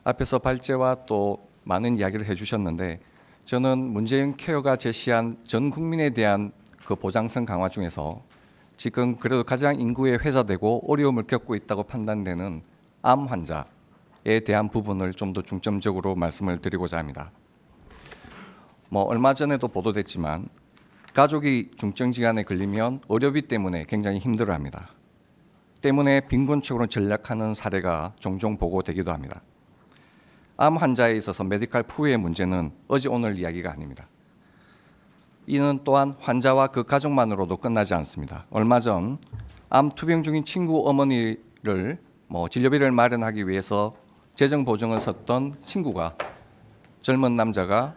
앞에서 발제와 또 많은 이야기를 해주셨는데 저는 문재인 케어가 제시한 전 국민에 대한 그 보장성 강화 중에서 지금 그래도 가장 인구에 회자되고 어려움을 겪고 있다고 판단되는 암 환자에 대한 부분을 좀 더 중점적으로 말씀을 드리고자 합니다. 얼마 전에도 보도됐지만 가족이 중증질환에 걸리면 의료비 때문에 굉장히 힘들어합니다. 때문에 빈곤층으로 전락하는 사례가 종종 보고되기도 합니다. 암 환자에 있어서 메디컬 푸어의 문제는 어제 오늘 이야기가 아닙니다. 이는 또한 환자와 그 가족만으로도 끝나지 않습니다. 얼마 전 암 투병 중인 친구 어머니를 진료비를 마련하기 위해서 재정 보증을 썼던 친구가 젊은 남자가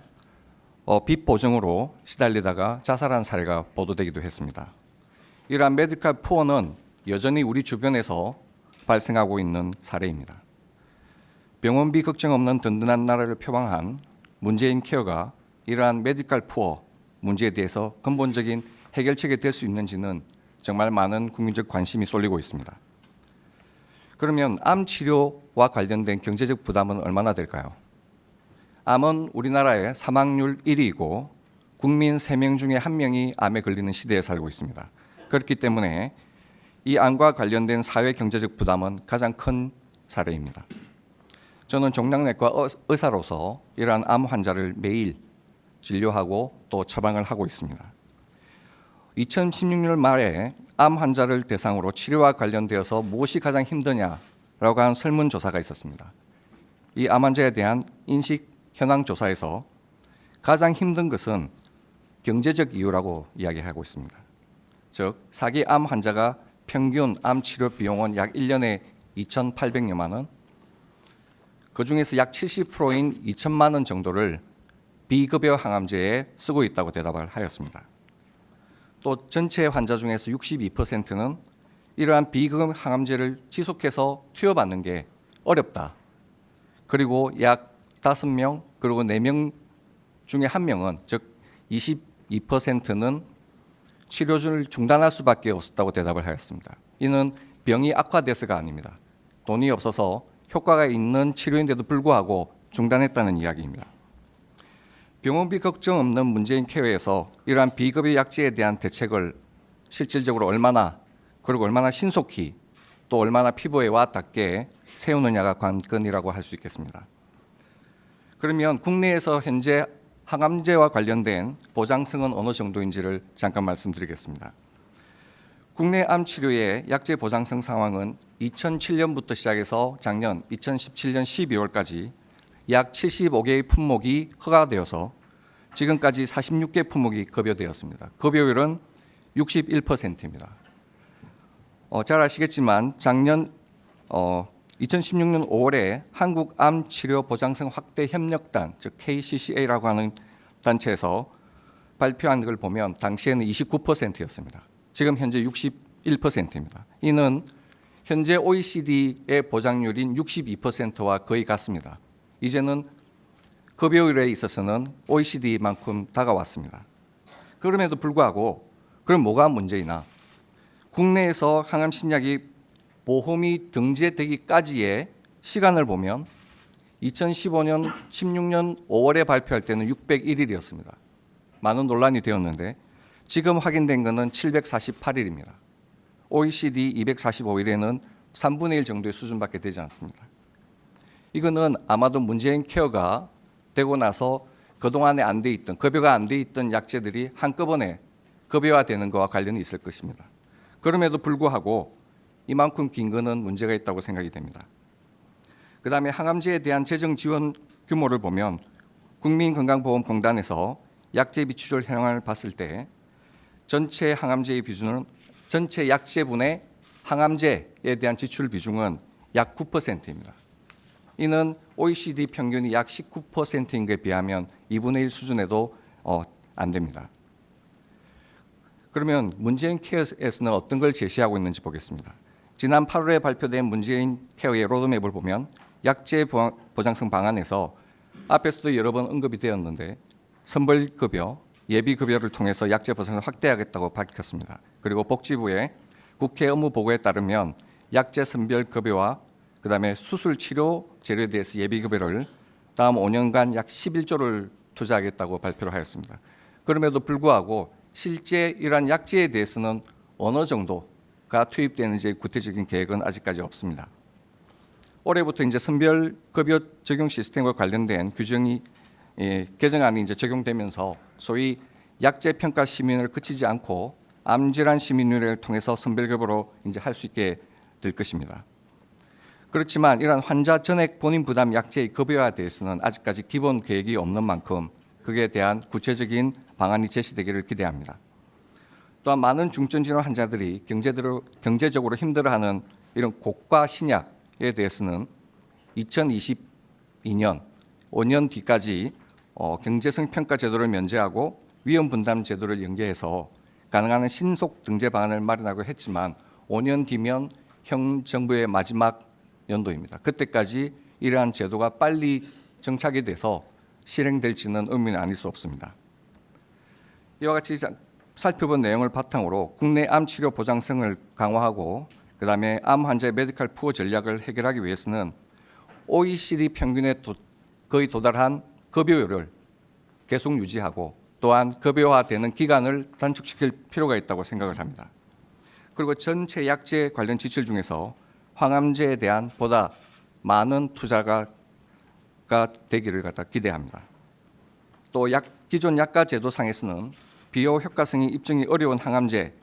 빚 보증으로 시달리다가 자살한 사례가 보도되기도 했습니다. 이러한 메디컬 푸어는 여전히 우리 주변에서 발생하고 있는 사례입니다. 병원비 걱정 없는 든든한 나라를 표방한 문재인 케어가 이러한 메디컬 푸어 문제에 대해서 근본적인 해결책이 될 수 있는지는 정말 많은 국민적 관심이 쏠리고 있습니다. 그러면 암 치료와 관련된 경제적 부담은 얼마나 될까요? 암은 우리나라의 사망률 1위이고 국민 3명 중에 1명이 암에 걸리는 시대에 살고 있습니다. 그렇기 때문에 이 암과 관련된 사회 경제적 부담은 가장 큰 사례입니다. 저는 종양내과 의사로서 이러한 암 환자를 매일 진료하고 또 처방을 하고 있습니다. 2016년 말에 암 환자를 대상으로 치료와 관련되어서 무엇이 가장 힘드냐라고 하는 설문조사가 있었습니다. 이 암 환자에 대한 인식 현황 조사에서 가장 힘든 것은 경제적 이유라고 이야기하고 있습니다. 즉, 사기 암 환자가 평균 암 치료 비용은 약 1년에 2,800여만 원, 그중에서 약 70%인 2천만 원 정도를 비급여 항암제에 쓰고 있다고 대답을 하였습니다. 또 전체 환자 중에서 62%는 이러한 비급여 항암제를 지속해서 투여받는 게 어렵다. 그리고 약 5명, 그리고 4명 중에 1명은, 즉 22%는 치료를 중단할 수밖에 없었다고 대답을 하였습니다. 이는 병이 악화돼서가 아닙니다. 돈이 없어서 효과가 있는 치료인데도 불구하고 중단했다는 이야기입니다. 병원비 걱정 없는 문재인 케어에서 이러한 비급여 약제에 대한 대책을 실질적으로 얼마나, 그리고 얼마나 신속히, 또 얼마나 피부에 와닿게 세우느냐가 관건이라고 할 수 있겠습니다. 그러면 국내에서 현재 항암제와 관련된 보장성은 어느 정도인지를 잠깐 말씀드리겠습니다. 국내 암 치료의 약제 보장성 상황은 2007년부터 시작해서 작년 2017년 12월까지 약 75개의 품목이 허가되어서 지금까지 46개 품목이 급여되었습니다. 급여율은 61%입니다. 잘 아시겠지만 작년 2016년 5월에 한국암치료보장성 확대협력단, 즉 KCCA라고 하는 단체에서 발표한 걸 보면 당시에는 29%였습니다. 지금 현재 61%입니다. 이는 현재 OECD의 보장률인 62%와 거의 같습니다. 이제는 급여율에 있어서는 OECD만큼 다가왔습니다. 그럼에도 불구하고 그럼 뭐가 문제이나, 국내에서 항암 신약이 보험이 등재되기까지의 시간을 보면 2015년, 16년 5월에 발표할 때는 601일이었습니다. 많은 논란이 되었는데 지금 확인된 것은 748일입니다. OECD 245일에는 3분의 1 정도의 수준밖에 되지 않습니다. 이거는 아마도 문재인 케어가 되고 나서 그동안에 안 돼 있던, 급여가 안 돼 있던 약제들이 한꺼번에 급여화되는 것과 관련이 있을 것입니다. 그럼에도 불구하고 이만큼 긴 거는 문제가 있다고 생각이 됩니다. 그다음에 항암제에 대한 재정 지원 규모를 보면 국민건강보험공단에서 약제 비출혈 현황을 봤을 때 전체 항암제의 비중은, 전체 약제분의 항암제에 대한 지출 비중은 약 9%입니다. 이는 OECD 평균이 약 19%인 것에 비하면 2분의 1 수준에도 안 됩니다. 그러면 문재인 케어에서는 어떤 걸 제시하고 있는지 보겠습니다. 지난 8월에 발표된 문재인 케어의 로드맵을 보면 약제 보장성 방안에서 앞에서도 여러 번 언급이 되었는데 선별급여, 예비급여를 통해서 약제 보장성을 확대하겠다고 밝혔습니다. 그리고 복지부의 국회 업무 보고에 따르면 약제 선별급여와 그다음에 수술 치료 재료에 대해서 예비급여를 다음 5년간 약 11조를 투자하겠다고 발표를 하였습니다. 그럼에도 불구하고 실제 이러한 약제에 대해서는 어느 정도가 투입되는지 구체적인 계획은 아직까지 없습니다. 올해부터 이제 선별급여 적용 시스템과 관련된 규정이 개정안이 이제 적용되면서 소위 약제 평가 시민을 그치지 않고 암질환 시민의뢰를 통해서 선별급여로 이제 할 수 있게 될 것입니다. 그렇지만 이러한 환자 전액 본인 부담 약제의 급여화에 대해서는 아직까지 기본 계획이 없는 만큼 그에 대한 구체적인 방안이 제시되기를 기대합니다. 또한 많은 중증질환 환자들이 경제적으로 힘들어하는 이런 고가 신약에 대해서는 2022년 5년 뒤까지 경제성 평가 제도를 면제하고 위험 분담 제도를 연계해서 가능한 신속 등재 방안을 마련하고 했지만 5년 뒤면 현 정부의 마지막 연도입니다. 그때까지 이러한 제도가 빨리 정착이 돼서 실행될지는 의문이 아닐 수 없습니다. 이와 같이 살펴본 내용을 바탕으로 국내 암 치료 보장성을 강화하고 그다음에 암 환자의 메디컬 푸어 전략을 해결하기 위해서는 OECD 평균에 거의 도달한 급여율을 계속 유지하고 또한 급여화되는 기간을 단축시킬 필요가 있다고 생각을 합니다. 그리고 전체 약제 관련 지출 중에서 항암제에 대한 보다 많은 투자가 되기를 기대합니다. 또 기존 약가 제도상에서는 비효 효과성이 입증이 어려운 항암제의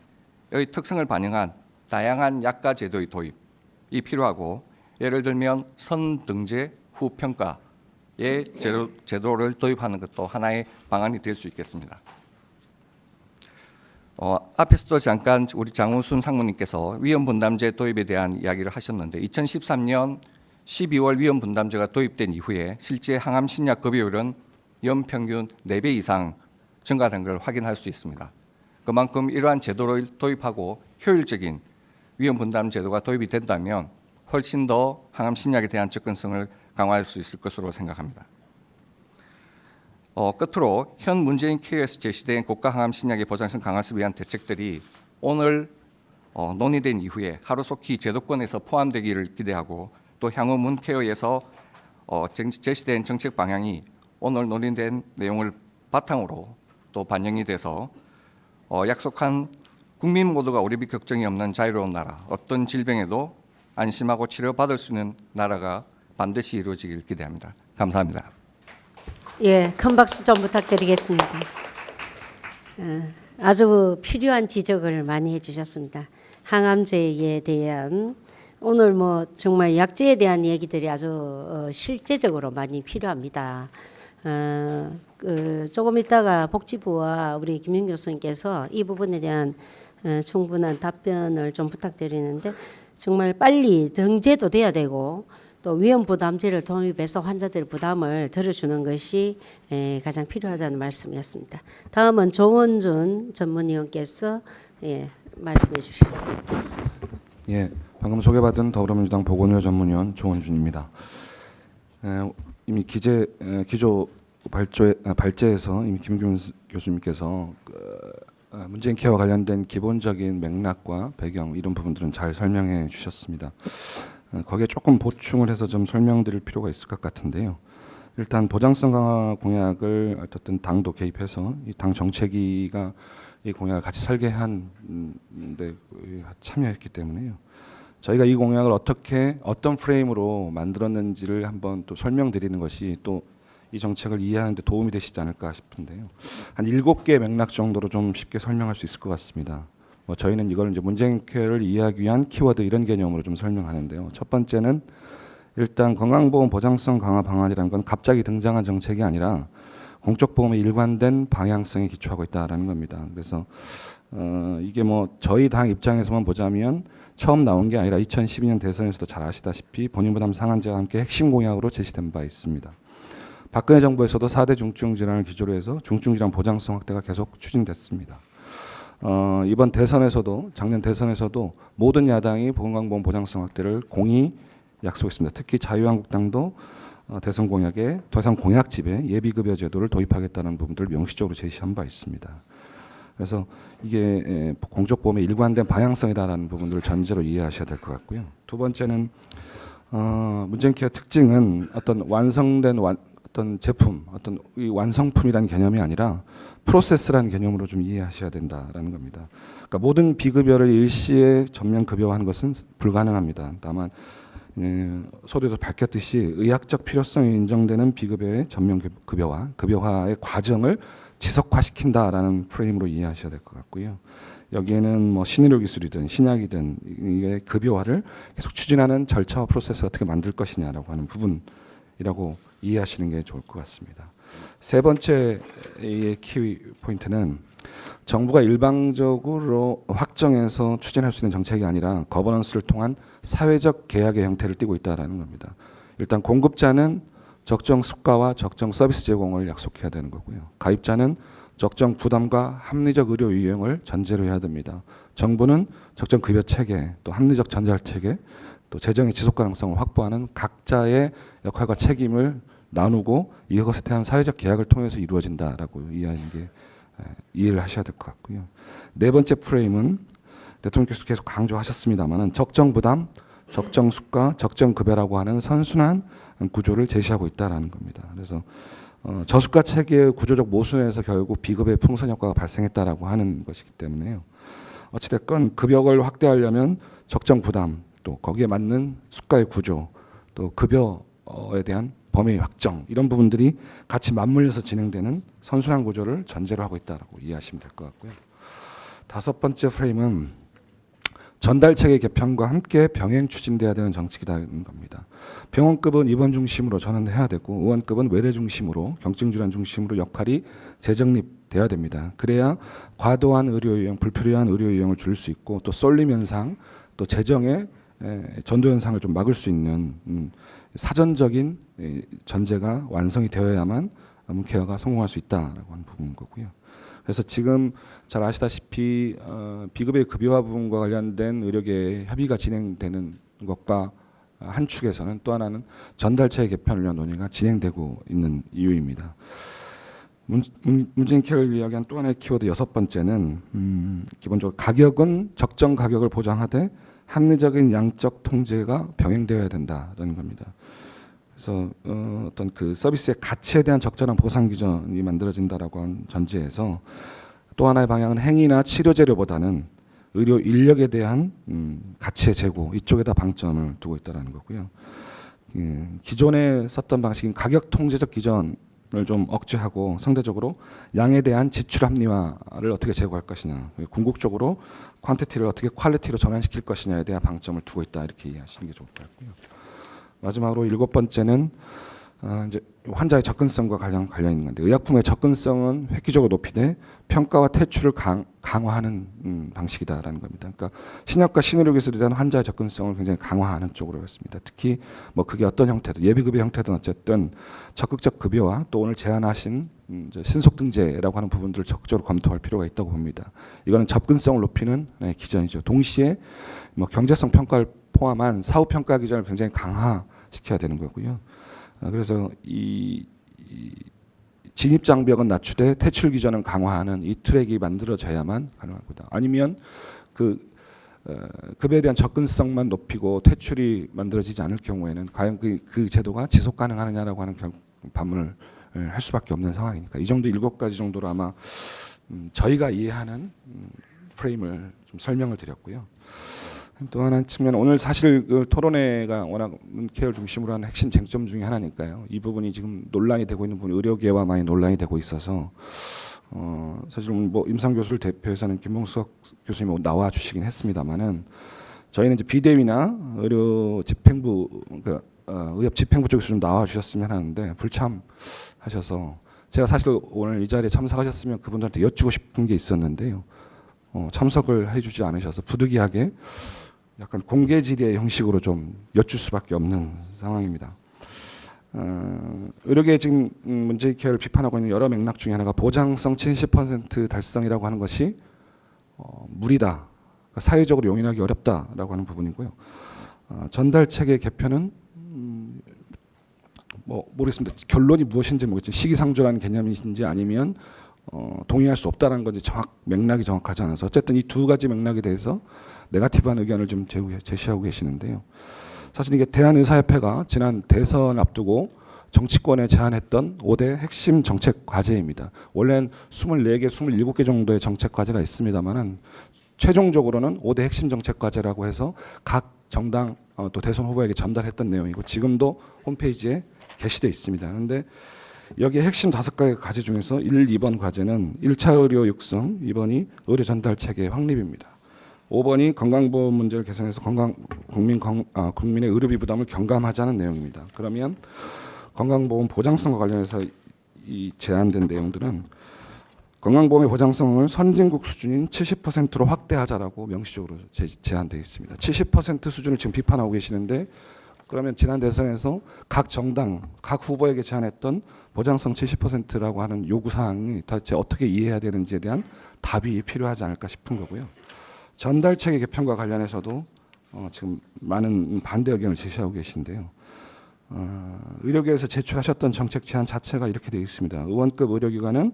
특성을 반영한 다양한 약가 제도의 도입이 필요하고 예를 들면 선등재 후 평가의 제도를 도입하는 것도 하나의 방안이 될 수 있겠습니다. 앞에서도 잠깐 우리 장우순 상무님께서 위험분담제 도입에 대한 이야기를 하셨는데 2013년 12월 위험분담제가 도입된 이후에 실제 항암 신약 급여율은 연평균 4배 이상 증가된 걸 확인할 수 있습니다. 그만큼 이러한 제도를 도입하고 효율적인 위험분담 제도가 도입이 된다면 훨씬 더 항암 신약에 대한 접근성을 강화할 수 있을 것으로 생각합니다. 끝으로 현 문재인 케어에서 제시된 고가 항암 신약의 보장성 강화를 위한 대책들이 오늘 논의된 이후에 하루속히 제도권에서 포함되기를 기대하고 또 향후 문케어에서 제시된 정책 방향이 오늘 논의된 내용을 바탕으로 또 반영이 돼서 약속한 국민 모두가 오리비 걱정이 없는 자유로운 나라, 어떤 질병에도 안심하고 치료받을 수 있는 나라가 반드시 이루어지길 기대합니다. 감사합니다. 예, 큰 박수 좀 부탁드리겠습니다. 아주 필요한 지적을 많이 해주셨습니다. 항암제에 대한 오늘 뭐 정말 약제에 대한 얘기들이 아주 실제적으로 많이 필요합니다. 조금 있다가 복지부와 우리 김윤 교수님께서 이 부분에 대한 충분한 답변을 좀 부탁드리는데 정말 빨리 등재도 돼야 되고 또 위험부담제를 도입해서 환자들 부담을 덜어주는 것이 가장 필요하다는 말씀이었습니다. 다음은 조원준 전문위원께서 말씀해 주시죠. 예, 방금 소개받은 더불어민주당 보건의료 전문위원 조원준입니다. 이미 기조 발제에서 이미 김규민 교수님께서 문재인 케어와 관련된 기본적인 맥락과 배경 이런 부분들은 잘 설명해 주셨습니다. 거기에 조금 보충을 해서 좀 설명드릴 필요가 있을 것 같은데요. 일단 보장성 강화 공약을 어쨌든 당도 개입해서 이 당 정책위가 이 공약을 같이 설계하는데 참여했기 때문에요. 저희가 이 공약을 어떤 프레임으로 만들었는지를 한번 또 설명드리는 것이 또 이 정책을 이해하는 데 도움이 되시지 않을까 싶은데요. 한 7개 맥락 정도로 좀 쉽게 설명할 수 있을 것 같습니다. 저희는 이걸 이제 문재인 케어를 이해하기 위한 키워드 이런 개념으로 좀 설명하는데요. 첫 번째는 일단 건강보험 보장성 강화 방안이라는 건 갑자기 등장한 정책이 아니라 공적보험의 일관된 방향성에 기초하고 있다라는 겁니다. 그래서 이게 뭐 저희 당 입장에서만 보자면 처음 나온 게 아니라 2012년 대선에서도 잘 아시다시피 본인부담 상한제와 함께 핵심 공약으로 제시된 바 있습니다. 박근혜 정부에서도 4대 중증질환을 기조로 해서 중증질환 보장성 확대가 계속 추진됐습니다. 이번 대선에서도 작년 대선에서도 모든 야당이 건강보험 보장성 확대를 공히 약속했습니다. 특히 자유한국당도 대선 공약에 대선 공약집에 예비급여 제도를 도입하겠다는 부분들을 명시적으로 제시한 바 있습니다. 그래서 이게 공적보험의 일관된 방향성이다라는 부분들을 전제로 이해하셔야 될 것 같고요. 두 번째는 문재인 케어 특징은 어떤 완성된 어떤 제품, 어떤 이 완성품이라는 개념이 아니라 프로세스라는 개념으로 좀 이해하셔야 된다라는 겁니다. 그러니까 모든 비급여를 일시에 전면 급여화하는 것은 불가능합니다. 다만 서두에도 밝혔듯이 의학적 필요성이 인정되는 비급여의 전면 급여화의 과정을 지속화시킨다라는 프레임으로 이해하셔야 될 것 같고요. 여기에는 뭐 신의료 기술이든 신약이든 이게 급여화를 계속 추진하는 절차와 프로세스를 어떻게 만들 것이냐라고 하는 부분이라고 이해하시는 게 좋을 것 같습니다. 세 번째의 키 포인트는 정부가 일방적으로 확정해서 추진할 수 있는 정책이 아니라 거버넌스를 통한 사회적 계약의 형태를 띠고 있다는 겁니다. 일단 공급자는 적정 수가와 적정 서비스 제공을 약속해야 되는 거고요. 가입자는 적정 부담과 합리적 의료 이용을 전제로 해야 됩니다. 정부는 적정 급여 체계, 또 합리적 전달 체계, 또 재정의 지속 가능성을 확보하는 각자의 역할과 책임을 나누고 이것에 대한 사회적 계약을 통해서 이루어진다라고 이해하는 게 이해를 하셔야 될 것 같고요. 네 번째 프레임은 대통령께서 계속 강조하셨습니다만은 적정 부담, 적정 수가, 적정 급여라고 하는 선순환 구조를 제시하고 있다라는 겁니다. 그래서 저수가 체계의 구조적 모순에서 결국 비급여의 풍선 효과가 발생했다라고 하는 것이기 때문에요. 어찌됐건 급여를 확대하려면 적정 부담, 또 거기에 맞는 수가의 구조, 또 급여에 대한 범위 확정 이런 부분들이 같이 맞물려서 진행되는 선순환 구조를 전제로 하고 있다라고 이해하시면 될 것 같고요. 다섯 번째 프레임은 전달 체계 개편과 함께 병행 추진돼야 되는 정책이라는 겁니다. 병원급은 입원 중심으로 전환해야 되고 의원급은 외래 중심으로 경증 질환 중심으로 역할이 재정립돼야 됩니다. 그래야 과도한 의료 유형, 불필요한 의료 유형을 줄일 수 있고 또 쏠림 현상, 또 재정의 전도 현상을 좀 막을 수 있는 사전적인 전제가 완성이 되어야만 케어가 성공할 수 있다라고 하는 부분인 거고요. 그래서 지금 잘 아시다시피 비급여 급여화 부분과 관련된 의료계 협의가 진행되는 것과 한 축에서는 또 하나는 전달체계 개편을 위한 논의가 진행되고 있는 이유입니다. 문재인 케어를 이야기한 또 하나의 키워드 여섯 번째는 기본적으로 가격은 적정 가격을 보장하되 합리적인 양적 통제가 병행되어야 된다라는 겁니다. 그래서 어떤 그 서비스의 가치에 대한 적절한 보상 기준이 만들어진다라고 하는 전제에서 또 하나의 방향은 행위나 치료 재료보다는 의료 인력에 대한 가치의 제고 이쪽에다 방점을 두고 있다라는 거고요. 기존에 썼던 방식인 가격 통제적 기전을 좀 억제하고 상대적으로 양에 대한 지출 합리화를 어떻게 제고할 것이냐, 궁극적으로 퀀티티를 어떻게 퀄리티로 전환시킬 것이냐에 대한 방점을 두고 있다 이렇게 이해하시는 게 좋을 것 같고요. 마지막으로 일곱 번째는 이제 환자의 접근성과 관련 있는 건데 의약품의 접근성은 획기적으로 높이되 평가와 퇴출을 강화하는 방식이다라는 겁니다. 그러니까 신약과 신의료기술에 대한 환자의 접근성을 굉장히 강화하는 쪽으로 했습니다. 특히 뭐 그게 어떤 형태든 예비급여 형태든 어쨌든 적극적 급여와 또 오늘 제안하신 신속등재라고 하는 부분들을 적극적으로 검토할 필요가 있다고 봅니다. 이거는 접근성을 높이는 기전이죠. 동시에 뭐 경제성 평가를 포함한 사후 평가 기준을 굉장히 강화시켜야 되는 거고요. 그래서 이 진입 장벽은 낮추되 퇴출 기준은 강화하는 이 트랙이 만들어져야만 가능할 거다. 아니면 그 급여에 대한 접근성만 높이고 퇴출이 만들어지지 않을 경우에는 과연 그 제도가 지속 가능하느냐라고 하는 반문을 할 수밖에 없는 상황이니까 이 정도 7가지 정도로 아마 저희가 이해하는 프레임을 좀 설명을 드렸고요. 또 하나 측면 오늘 사실 그 토론회가 워낙 문케어를 중심으로 하는 핵심 쟁점 중에 하나니까요. 이 부분이 지금 논란이 되고 있는 부분이 의료계와 많이 논란이 되고 있어서 사실 뭐 임상 교수를 대표해서는 김봉석 교수님이 나와 주시긴 했습니다만은 저희는 이제 비대위나 의료 집행부 그러니까 의협 집행부 쪽에서 좀 나와 주셨으면 하는데 불참하셔서 제가 사실 오늘 이 자리에 참석하셨으면 그분들한테 여쭈고 싶은 게 있었는데요. 참석을 해주지 않으셔서 부득이하게 약간 공개 질의의 형식으로 좀 여쭐 수밖에 없는 상황입니다. 의료계 지금 문재인 케어를 비판하고 있는 여러 맥락 중에 하나가 보장성 70% 달성이라고 하는 것이 무리다, 그러니까 사회적으로 용인하기 어렵다라고 하는 부분이고요. 전달 체계 개편은 뭐 모르겠습니다. 결론이 무엇인지 모르겠지만 시기상조라는 개념이신지 아니면 동의할 수 없다는 건지 맥락이 정확하지 않아서 어쨌든 이 두 가지 맥락에 대해서 네거티브한 의견을 좀 제시하고 계시는데요. 사실 이게 대한의사협회가 지난 대선 앞두고 정치권에 제안했던 5대 핵심 정책 과제입니다. 원래는 24개, 27개 정도의 정책 과제가 있습니다만은 최종적으로는 5대 핵심 정책 과제라고 해서 각 정당 또 대선 후보에게 전달했던 내용이고 지금도 홈페이지에 게시되어 있습니다. 그런데 여기에 핵심 5가지 과제 중에서 1, 2번 과제는 1차 의료 육성, 2번이 의료 전달 체계 확립입니다. 5번이 건강보험 문제를 개선해서 국민의 의료비 부담을 경감하자는 내용입니다. 그러면 건강보험 보장성과 관련해서 이 제안된 내용들은 건강보험의 보장성을 선진국 수준인 70%로 확대하자라고 명시적으로 제안되어 있습니다. 70% 수준을 지금 비판하고 계시는데 그러면 지난 대선에서 각 정당, 각 후보에게 제안했던 보장성 70%라고 하는 요구사항이 도대체 어떻게 이해해야 되는지에 대한 답이 필요하지 않을까 싶은 거고요. 전달체계 개편과 관련해서도 지금 많은 반대 의견을 제시하고 계신데요. 의료계에서 제출하셨던 정책 제안 자체가 이렇게 되어 있습니다. 의원급 의료기관은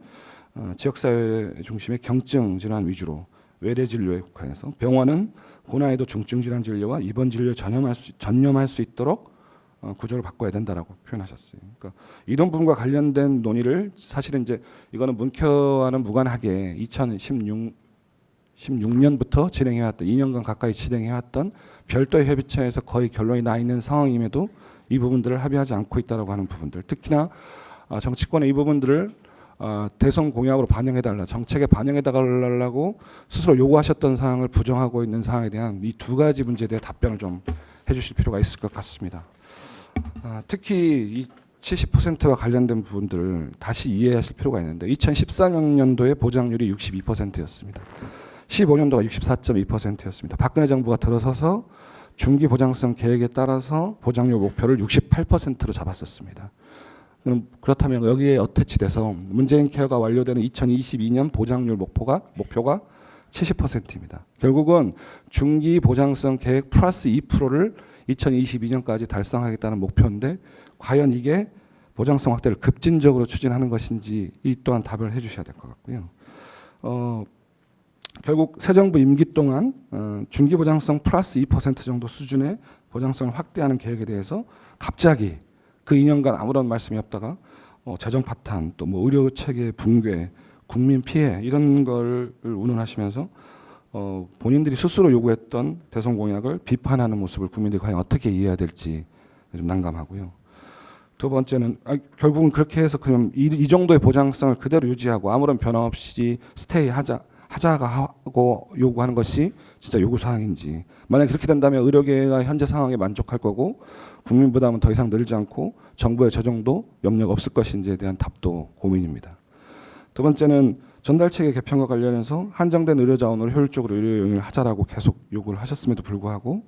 지역사회 중심의 경증 질환 위주로 외래 진료에 국한해서 병원은 고난이도 중증 질환 진료와 입원 진료에 전념할 수 있도록 구조를 바꿔야 된다라고 표현하셨어요. 그러니까 이런 부분과 관련된 논의를 사실은 이제 이거는 문科와는 무관하게 2016년부터 진행해왔던 2년간 가까이 진행해왔던 별도의 협의체에서 거의 결론이 나 있는 상황임에도 이 부분들을 합의하지 않고 있다라고 하는 부분들, 특히나 정치권의 이 부분들을 대선 공약으로 반영해달라, 정책에 반영해달라고 스스로 요구하셨던 사항을 부정하고 있는 사항에 대한 이 두 가지 문제에 대해 답변을 좀 해주실 필요가 있을 것 같습니다. 특히 이 70%와 관련된 부분들을 다시 이해하실 필요가 있는데 2014년도에 보장률이 62%였습니다. 15년도가 64.2%였습니다. 박근혜 정부가 들어서서 중기 보장성 계획에 따라서 보장률 목표를 68%로 잡았었습니다. 그렇다면 여기에 어태치돼서 문재인 케어가 완료되는 2022년 보장률 목표가 70%입니다. 결국은 중기 보장성 계획 플러스 2%를 2022년까지 달성하겠다는 목표인데 과연 이게 보장성 확대를 급진적으로 추진하는 것인지 이 또한 답을 해주셔야 될 것 같고요. 결국 새 정부 임기 동안 중기 보장성 플러스 2% 정도 수준의 보장성을 확대하는 계획에 대해서 갑자기 그 2년간 아무런 말씀이 없다가 재정 파탄, 또 뭐 의료 체계 붕괴, 국민 피해 이런 걸 운운하시면서 본인들이 스스로 요구했던 대선 공약을 비판하는 모습을 국민들이 과연 어떻게 이해해야 될지 좀 난감하고요. 두 번째는 결국은 그렇게 해서 그럼 이 정도의 보장성을 그대로 유지하고 아무런 변화 없이 스테이 하자가 하고 요구하는 것이 진짜 요구 사항인지, 만약 그렇게 된다면 의료계가 현재 상황에 만족할 거고 국민 부담은 더 이상 늘지 않고 정부의 재정도 염려가 없을 것인지에 대한 답도 고민입니다. 두 번째는 전달체계 개편과 관련해서 한정된 의료 자원으로 효율적으로 의료 영위를 하자라고 계속 요구를 하셨음에도 불구하고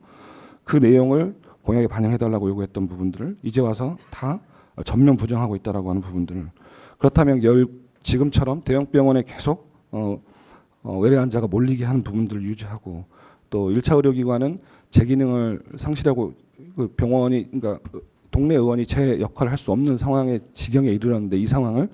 그 내용을 공약에 반영해달라고 요구했던 부분들을 이제 와서 다 전면 부정하고 있다라고 하는 부분들을, 그렇다면 지금처럼 대형 병원에 계속 외래 환자가 몰리게 하는 부분들을 유지하고 또 1차 의료기관은 제 기능을 상실하고 그 병원이 그러니까 동네 의원이 제 역할을 할 수 없는 상황에 지경에 이르렀는데 이 상황을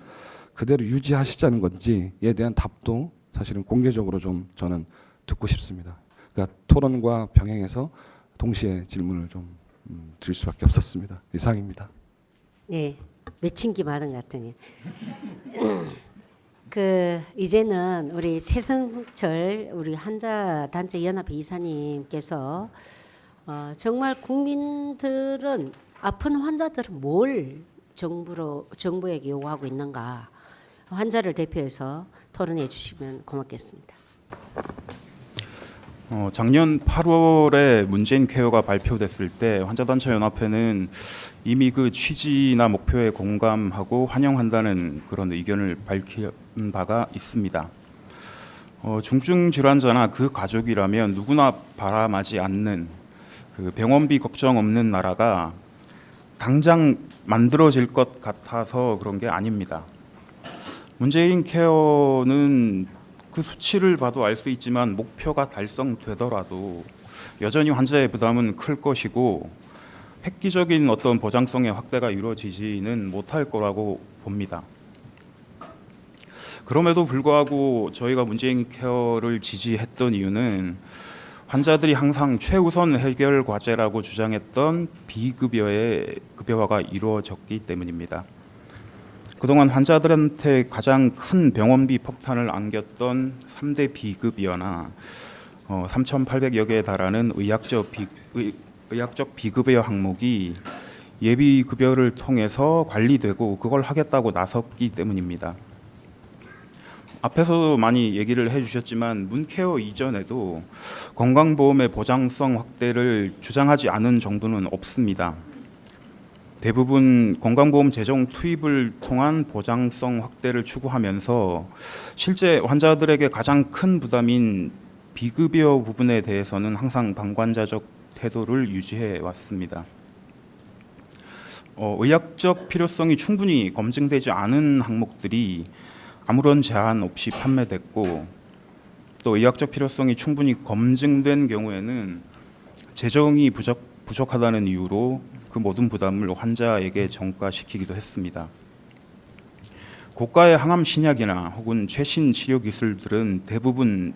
그대로 유지하시자는 건지에 대한 답도 사실은 공개적으로 좀 저는 듣고 싶습니다. 그러니까 토론과 병행해서 동시에 질문을 좀 드릴 수밖에 없었습니다. 이상입니다. 네, 맺힌 기 많은 것 같으니. 이제는 우리 최성철 우리 환자 단체 연합회 이사님께서 정말 국민들은 아픈 환자들은 뭘 정부에게 요구하고 있는가, 환자를 대표해서 토론해 주시면 고맙겠습니다. 작년 8월에 문재인 케어가 발표됐을 때 환자단체 연합회는 이미 그 취지나 목표에 공감하고 환영한다는 그런 의견을 밝힌 바가 있습니다. 중증 질환자나 그 가족이라면 누구나 바람하지 않는 그 병원비 걱정 없는 나라가 당장 만들어질 것 같아서 그런 게 아닙니다. 문재인 케어는 그 수치를 봐도 알 수 있지만 목표가 달성되더라도 여전히 환자의 부담은 클 것이고 획기적인 어떤 보장성의 확대가 이루어지지는 못할 거라고 봅니다. 그럼에도 불구하고 저희가 문재인 케어를 지지했던 이유는 환자들이 항상 최우선 해결 과제라고 주장했던 비급여의 급여화가 이루어졌기 때문입니다. 그동안 환자들한테 가장 큰 병원비 폭탄을 안겼던 3대 비급여나 3,800여 개에 달하는 의학적 비급여 항목이 예비 급여를 통해서 관리되고 그걸 하겠다고 나섰기 때문입니다. 앞에서도 많이 얘기를 해주셨지만 문케어 이전에도 건강보험의 보장성 확대를 주장하지 않은 정부는 없습니다. 대부분 건강보험 재정 투입을 통한 보장성 확대를 추구하면서 실제 환자들에게 가장 큰 부담인 비급여 부분에 대해서는 항상 방관자적 태도를 유지해 왔습니다. 의학적 필요성이 충분히 검증되지 않은 항목들이 아무런 제한 없이 판매됐고 또 의학적 필요성이 충분히 검증된 경우에는 재정이 부족하다는 이유로 그 모든 부담을 환자에게 전가시키기도 했습니다. 고가의 항암 신약이나 혹은 최신 치료 기술들은 대부분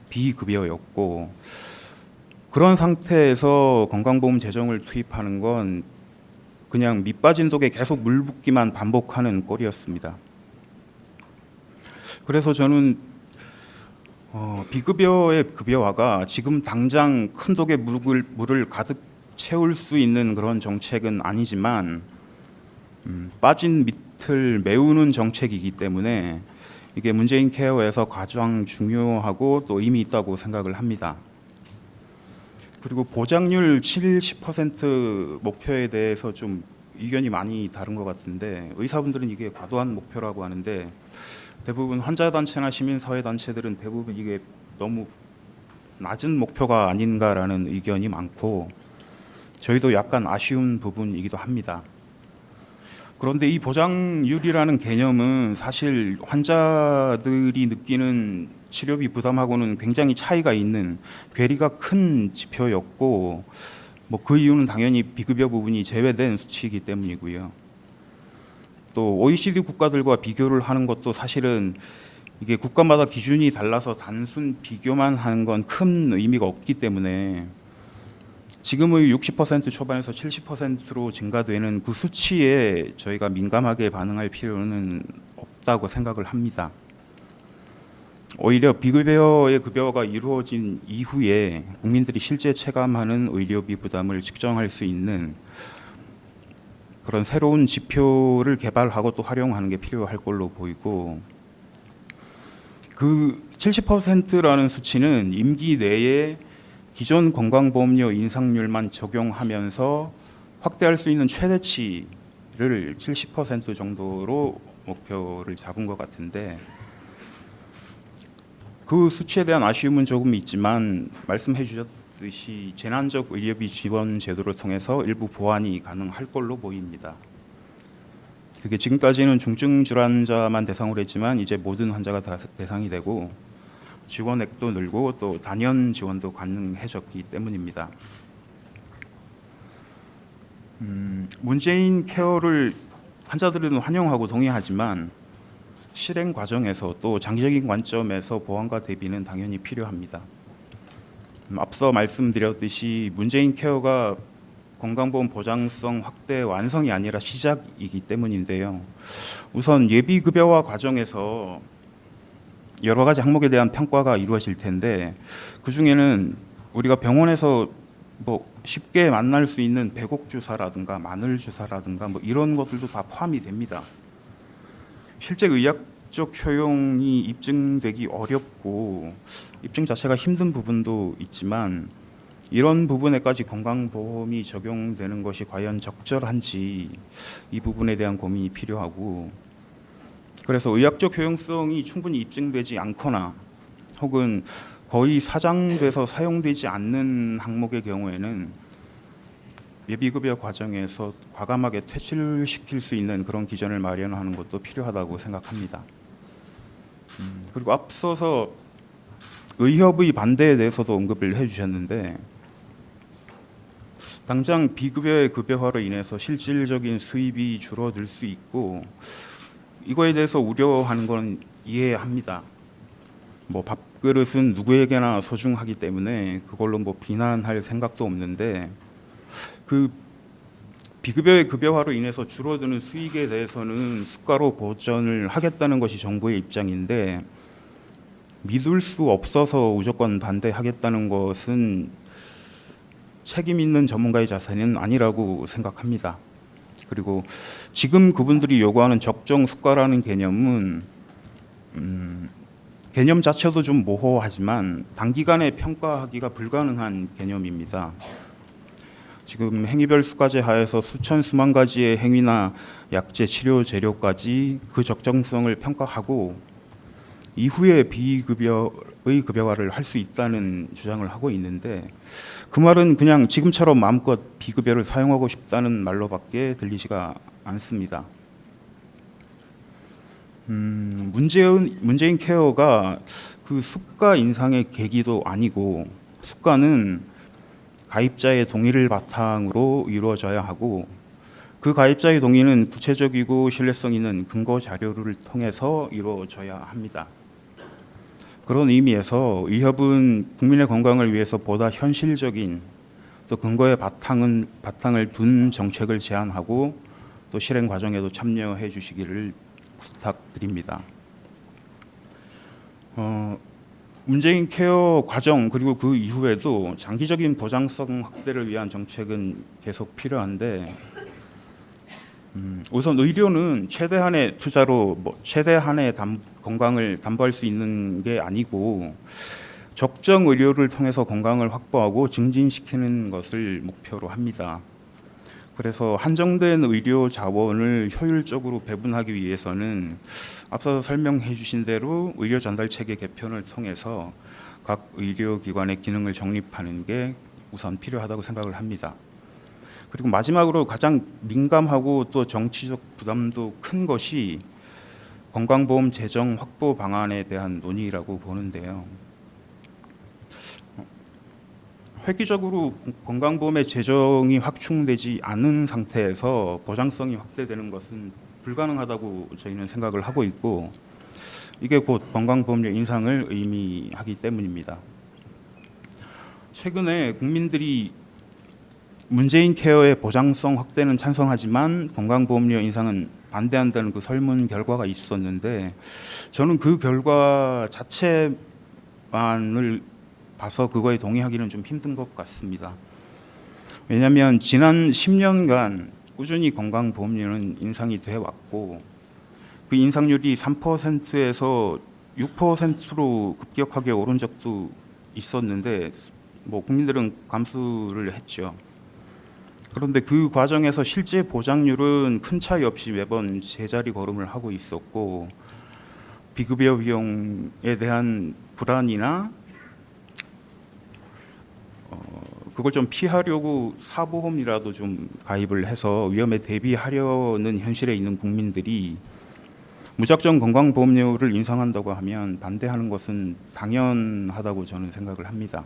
비급여였고 그런 상태에서 건강보험 재정을 투입하는 건 그냥 밑 빠진 독에 계속 물 붓기만 반복하는 꼴이었습니다. 그래서 저는 비급여의 급여화가 지금 당장 큰 독에 물을 가득 채울 수 있는 그런 정책은 아니지만 빠진 밑을 메우는 정책이기 때문에 이게 문재인 케어에서 가장 중요하고 또 의미 있다고 생각을 합니다. 그리고 보장률 70% 목표에 대해서 좀 의견이 많이 다른 것 같은데 의사분들은 이게 과도한 목표라고 하는데 대부분 환자단체나 시민사회단체들은 대부분 이게 너무 낮은 목표가 아닌가라는 의견이 많고 저희도 약간 아쉬운 부분이기도 합니다. 그런데 이 보장률이라는 개념은 사실 환자들이 느끼는 치료비 부담하고는 굉장히 차이가 있는 괴리가 큰 지표였고 뭐 그 이유는 당연히 비급여 부분이 제외된 수치이기 때문이고요. 또 OECD 국가들과 비교를 하는 것도 사실은 이게 국가마다 기준이 달라서 단순 비교만 하는 건 큰 의미가 없기 때문에 지금의 60% 초반에서 70%로 증가되는 그 수치에 저희가 민감하게 반응할 필요는 없다고 생각을 합니다. 오히려 비급여의 급여가 이루어진 이후에 국민들이 실제 체감하는 의료비 부담을 측정할 수 있는 그런 새로운 지표를 개발하고 또 활용하는 게 필요할 걸로 보이고 그 70%라는 수치는 임기 내에 기존 건강보험료 인상률만 적용하면서 확대할 수 있는 최대치를 70% 정도로 목표를 잡은 것 같은데 그 수치에 대한 아쉬움은 조금 있지만 말씀해 주셨듯이 재난적 의료비 지원 제도를 통해서 일부 보완이 가능할 걸로 보입니다. 그게 지금까지는 중증 질환자만 대상으로 했지만 이제 모든 환자가 다 대상이 되고 지원액도 늘고 또 단연 지원도 가능해졌기 때문입니다. 문재인 케어를 환자들은 환영하고 동의하지만 실행 과정에서 또 장기적인 관점에서 보완과 대비는 당연히 필요합니다. 앞서 말씀드렸듯이 문재인 케어가 건강보험 보장성 확대 완성이 아니라 시작이기 때문인데요. 우선 예비급여화 과정에서 여러 가지 항목에 대한 평가가 이루어질 텐데 그 중에는 우리가 병원에서 뭐 쉽게 만날 수 있는 배곡 주사라든가 마늘 주사라든가 뭐 이런 것들도 다 포함이 됩니다. 실제 의학적 효용이 입증되기 어렵고 입증 자체가 힘든 부분도 있지만 이런 부분에까지 건강보험이 적용되는 것이 과연 적절한지 이 부분에 대한 고민이 필요하고 그래서 의학적 효용성이 충분히 입증되지 않거나 혹은 거의 사장돼서 사용되지 않는 항목의 경우에는 예비급여 과정에서 과감하게 퇴출시킬 수 있는 그런 기준을 마련하는 것도 필요하다고 생각합니다. 그리고 앞서서 의협의 반대에 대해서도 언급을 해주셨는데 당장 비급여의 급여화로 인해서 실질적인 수입이 줄어들 수 있고 이거에 대해서 우려하는 건 이해합니다. 뭐 밥그릇은 누구에게나 소중하기 때문에 그걸로 뭐 비난할 생각도 없는데 그 비급여의 급여화로 인해서 줄어드는 수익에 대해서는 수가로 보전을 하겠다는 것이 정부의 입장인데 믿을 수 없어서 무조건 반대하겠다는 것은 책임 있는 전문가의 자세는 아니라고 생각합니다. 그리고 지금 그분들이 요구하는 적정 수가라는 개념은 개념 자체도 좀 모호하지만 단기간에 평가하기가 불가능한 개념입니다. 지금 행위별 수가제 하에서 수천 수만 가지의 행위나 약제 치료 재료까지 그 적정성을 평가하고 이후에 비급여의 급여화를 할 수 있다는 주장을 하고 있는데 그 말은 그냥 지금처럼 마음껏 비급여를 사용하고 싶다는 말로밖에 들리지가 않습니다. 문재인 케어가 그 수가 인상의 계기도 아니고 수가는 가입자의 동의를 바탕으로 이루어져야 하고 그 가입자의 동의는 구체적이고 신뢰성 있는 근거 자료를 통해서 이루어져야 합니다. 그런 의미에서 의협은 국민의 건강을 위해서 보다 현실적인 또 근거의 바탕을 둔 정책을 제안하고 또 실행 과정에도 참여해 주시기를 부탁드립니다. 문재인 케어 과정 그리고 그 이후에도 장기적인 보장성 확대를 위한 정책은 계속 필요한데 우선 의료는 최대한의 투자로 최대한의 건강을 담보할 수 있는 게 아니고 적정 의료를 통해서 건강을 확보하고 증진시키는 것을 목표로 합니다. 그래서 한정된 의료 자원을 효율적으로 배분하기 위해서는 앞서 설명해 주신 대로 의료 전달 체계 개편을 통해서 각 의료기관의 기능을 정립하는 게 우선 필요하다고 생각을 합니다. 그리고 마지막으로 가장 민감하고 또 정치적 부담도 큰 것이 건강보험 재정 확보 방안에 대한 논의라고 보는데요. 획기적으로 건강보험의 재정이 확충되지 않은 상태에서 보장성이 확대되는 것은 불가능하다고 저희는 생각을 하고 있고 이게 곧 건강보험료 인상을 의미하기 때문입니다. 최근에 국민들이 문재인 케어의 보장성 확대는 찬성하지만 건강보험료 인상은 반대한다는 그 설문 결과가 있었는데 저는 그 결과 자체만을 봐서 그거에 동의하기는 좀 힘든 것 같습니다. 왜냐하면 지난 10년간 꾸준히 건강보험료는 인상이 돼 왔고 그 인상률이 3%에서 6%로 급격하게 오른 적도 있었는데 국민들은 감수를 했죠. 그런데 그 과정에서 실제 보장률은 큰 차이 없이 매번 제자리 걸음을 하고 있었고 비급여 비용에 대한 불안이나 그걸 좀 피하려고 사보험이라도 좀 가입을 해서 위험에 대비하려는 현실에 있는 국민들이 무작정 건강보험료를 인상한다고 하면 반대하는 것은 당연하다고 저는 생각을 합니다.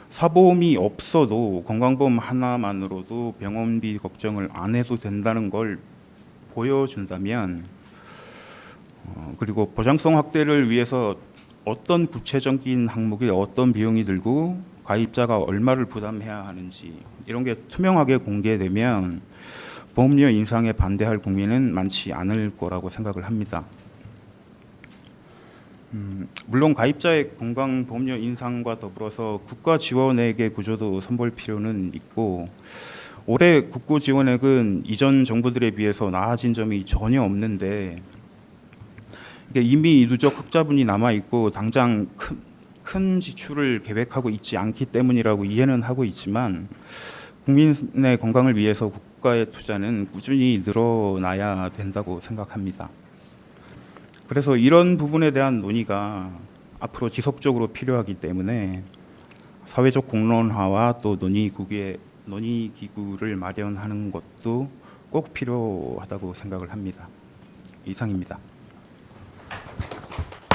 사보험이 없어도 건강보험 하나만으로도 병원비 걱정을 안 해도 된다는 걸 보여준다면 그리고 보장성 확대를 위해서 어떤 구체적인 항목이 어떤 비용이 들고 가입자가 얼마를 부담해야 하는지 이런 게 투명하게 공개되면 보험료 인상에 반대할 국민은 많지 않을 거라고 생각을 합니다. 물론 가입자의 건강보험료 인상과 더불어서 국가 지원액의 구조도 선볼 필요는 있고 올해 국고 지원액은 이전 정부들에 비해서 나아진 점이 전혀 없는데 이미 누적 흑자분이 남아 있고 당장 큰 지출을 계획하고 있지 않기 때문이라고 이해는 하고 있지만 국민의 건강을 위해서 국가의 투자는 꾸준히 늘어나야 된다고 생각합니다. 그래서 이런 부분에 대한 논의가 앞으로 지속적으로 필요하기 때문에 사회적 공론화와 또 논의 기구를 마련하는 것도 꼭 필요하다고 생각을 합니다. 이상입니다.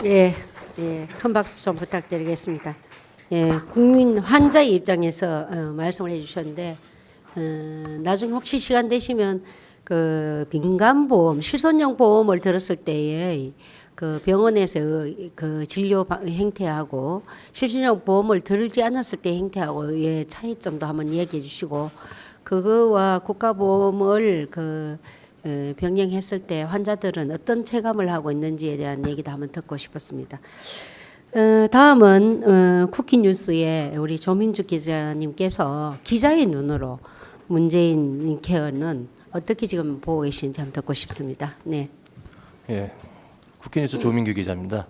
예, 큰 박수 좀 부탁드리겠습니다. 예, 국민 환자의 입장에서 말씀을 해주셨는데 나중에 혹시 시간 되시면 그 민간보험, 실손형 보험을 들었을 때에 그 병원에서 그 진료 행태하고 실손형 보험을 들지 않았을 때 행태하고의 차이점도 한번 얘기해 주시고 그거와 국가보험을 병행했을 때 환자들은 어떤 체감을 하고 있는지에 대한 얘기도 한번 듣고 싶었습니다. 다음은 쿠키뉴스의 우리 조민주 기자님께서 기자의 눈으로 문재인 케어는 어떻게 지금 보고 계시는지 한번 듣고 싶습니다. 네. 예, 쿠키뉴스 조민규 기자입니다.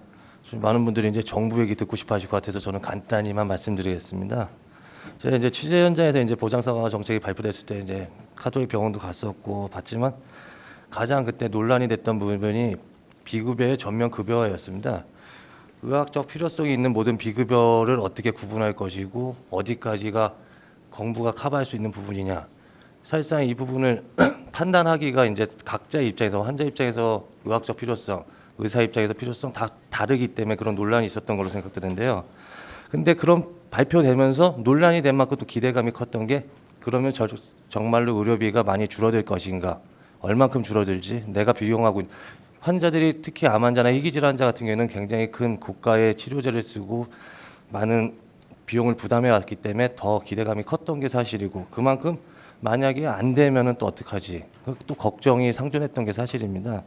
많은 분들이 이제 정부 얘기 듣고 싶어하실 것 같아서 저는 간단히만 말씀드리겠습니다. 제가 이제 취재 현장에서 이제 보장성 강화 정책이 발표됐을 때 이제 카톨릭 병원도 갔었고 봤지만 가장 그때 논란이 됐던 부분이 비급여의 전면 급여화였습니다. 의학적 필요성이 있는 모든 비급여를 어떻게 구분할 것이고 어디까지가 정부가 커버할 수 있는 부분이냐. 사실상 이 부분을 판단하기가 이제 각자의 입장에서 환자 입장에서 의학적 필요성, 의사 입장에서 필요성 다 다르기 때문에 그런 논란이 있었던 걸로 생각되는데요. 근데 그런 발표되면서 논란이 된 만큼 또 기대감이 컸던 게 그러면 정말로 의료비가 많이 줄어들 것인가, 얼만큼 줄어들지, 내가 비용하고 환자들이 특히 암 환자나 희귀질 환자 같은 경우에는 굉장히 큰 고가의 치료제를 쓰고 많은 비용을 부담해 왔기 때문에 더 기대감이 컸던 게 사실이고, 그만큼 만약에 안 되면은 또 어떡하지, 또 걱정이 상존했던 게 사실입니다.